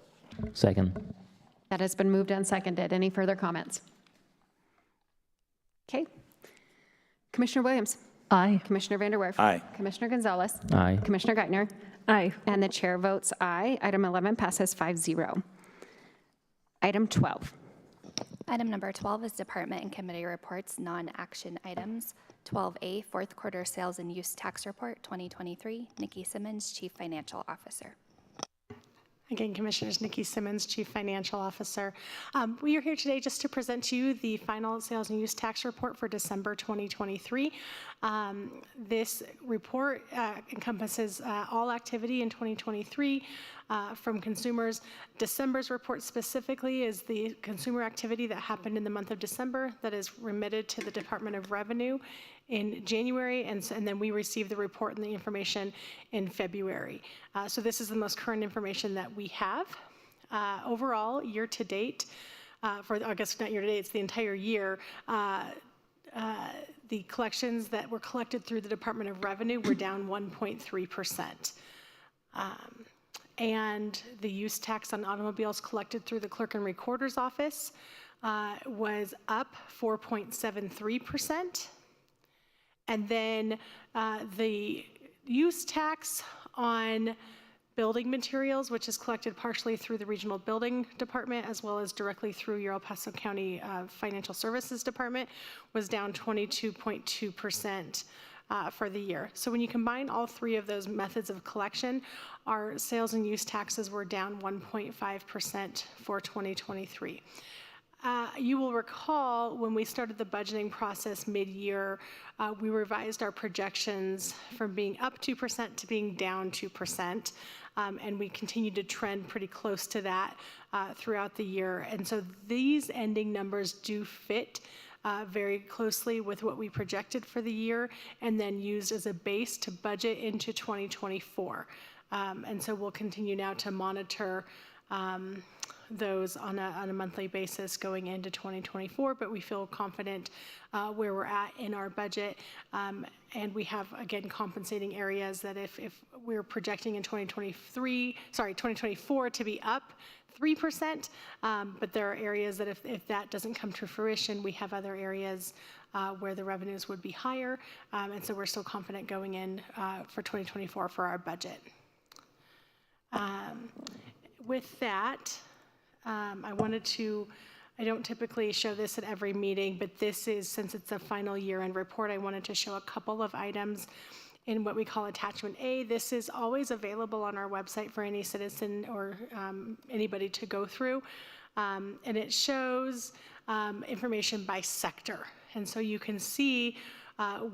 Speaker 2: Second.
Speaker 1: That has been moved and seconded. Any further comments? Okay. Commissioner Williams?
Speaker 5: Aye.
Speaker 1: Commissioner Vanderwerf?
Speaker 12: Aye.
Speaker 1: Commissioner Gonzalez?
Speaker 2: Aye.
Speaker 1: Commissioner Geithner?
Speaker 13: Aye.
Speaker 1: And the chair votes aye. Item 11 passes 5-0. Item 12.
Speaker 4: Item number 12 is department and committee reports, non-action items. 12A, fourth quarter sales and use tax report 2023. Nikki Simmons, Chief Financial Officer.
Speaker 15: Again, Commissioners, Nikki Simmons, Chief Financial Officer. We are here today just to present to you the final sales and use tax report for December 2023. This report encompasses all activity in 2023 from consumers. December's report specifically is the consumer activity that happened in the month of December that is remitted to the Department of Revenue in January, and then we receive the report and the information in February. So this is the most current information that we have. Overall, year to date, for I guess not year to date, it's the entire year, the collections that were collected through the Department of Revenue were down 1.3%. And the use tax on automobiles collected through the Clerk and Recorder's Office was up 4.73%. And then the use tax on building materials, which is collected partially through the Regional Building Department as well as directly through your El Paso County Financial Services Department, was down 22.2% for the year. So when you combine all three of those methods of collection, our sales and use taxes were down 1.5% for 2023. You will recall when we started the budgeting process mid-year, we revised our projections from being up 2% to being down 2%, and we continued to trend pretty close to that throughout the year. And so these ending numbers do fit very closely with what we projected for the year and then used as a base to budget into 2024. And so we'll continue now to monitor those on a monthly basis going into 2024, but we feel confident where we're at in our budget. And we have, again, compensating areas that if we're projecting in 2024 to be up 3%, but there are areas that if that doesn't come to fruition, we have other areas where the revenues would be higher. And so we're still confident going in for 2024 for our budget. With that, I wanted to I don't typically show this at every meeting, but this is, since it's a final year-end report, I wanted to show a couple of items in what we call Attachment A. This is always available on our website for any citizen or anybody to go through. And it shows information by sector. And so you can see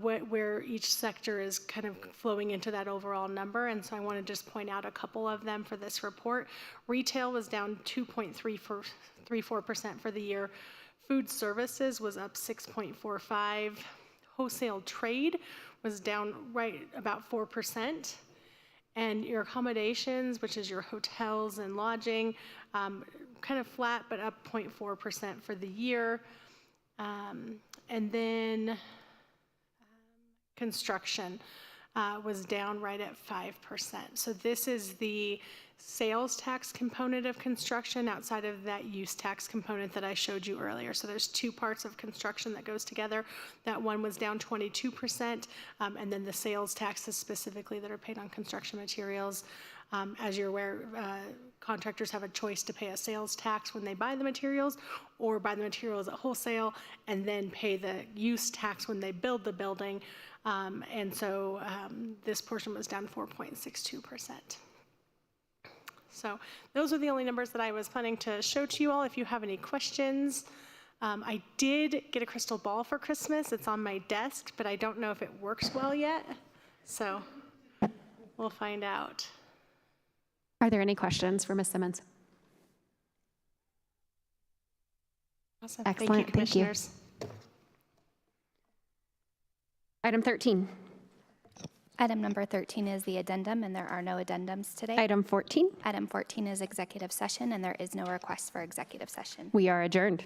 Speaker 15: where each sector is kind of flowing into that overall number. And so I want to just point out a couple of them for this report. Retail was down 2.34% for the year. Food services was up 6.45. Wholesale trade was down right about 4%. And your accommodations, which is your hotels and lodging, kind of flat, but up 0.4% for the year. And then construction was down right at 5%. So this is the sales tax component of construction outside of that use tax component that I showed you earlier. So there's two parts of construction that goes together. That one was down 22%, and then the sales taxes specifically that are paid on construction materials. As you're aware, contractors have a choice to pay a sales tax when they buy the materials or buy the materials at wholesale and then pay the use tax when they build the building. And so this portion was down 4.62%. So those are the only numbers that I was planning to show to you all. If you have any questions, I did get a crystal ball for Christmas. It's on my desk, but I don't know if it works well yet. So we'll find out.
Speaker 1: Are there any questions for Ms. Simmons?
Speaker 15: Awesome.
Speaker 1: Excellent.
Speaker 15: Thank you, Commissioners.
Speaker 1: Item 13.
Speaker 4: Item number 13 is the addendum, and there are no addendums today.
Speaker 1: Item 14.
Speaker 4: Item 14 is executive session, and there is no request for executive session.
Speaker 1: We are adjourned.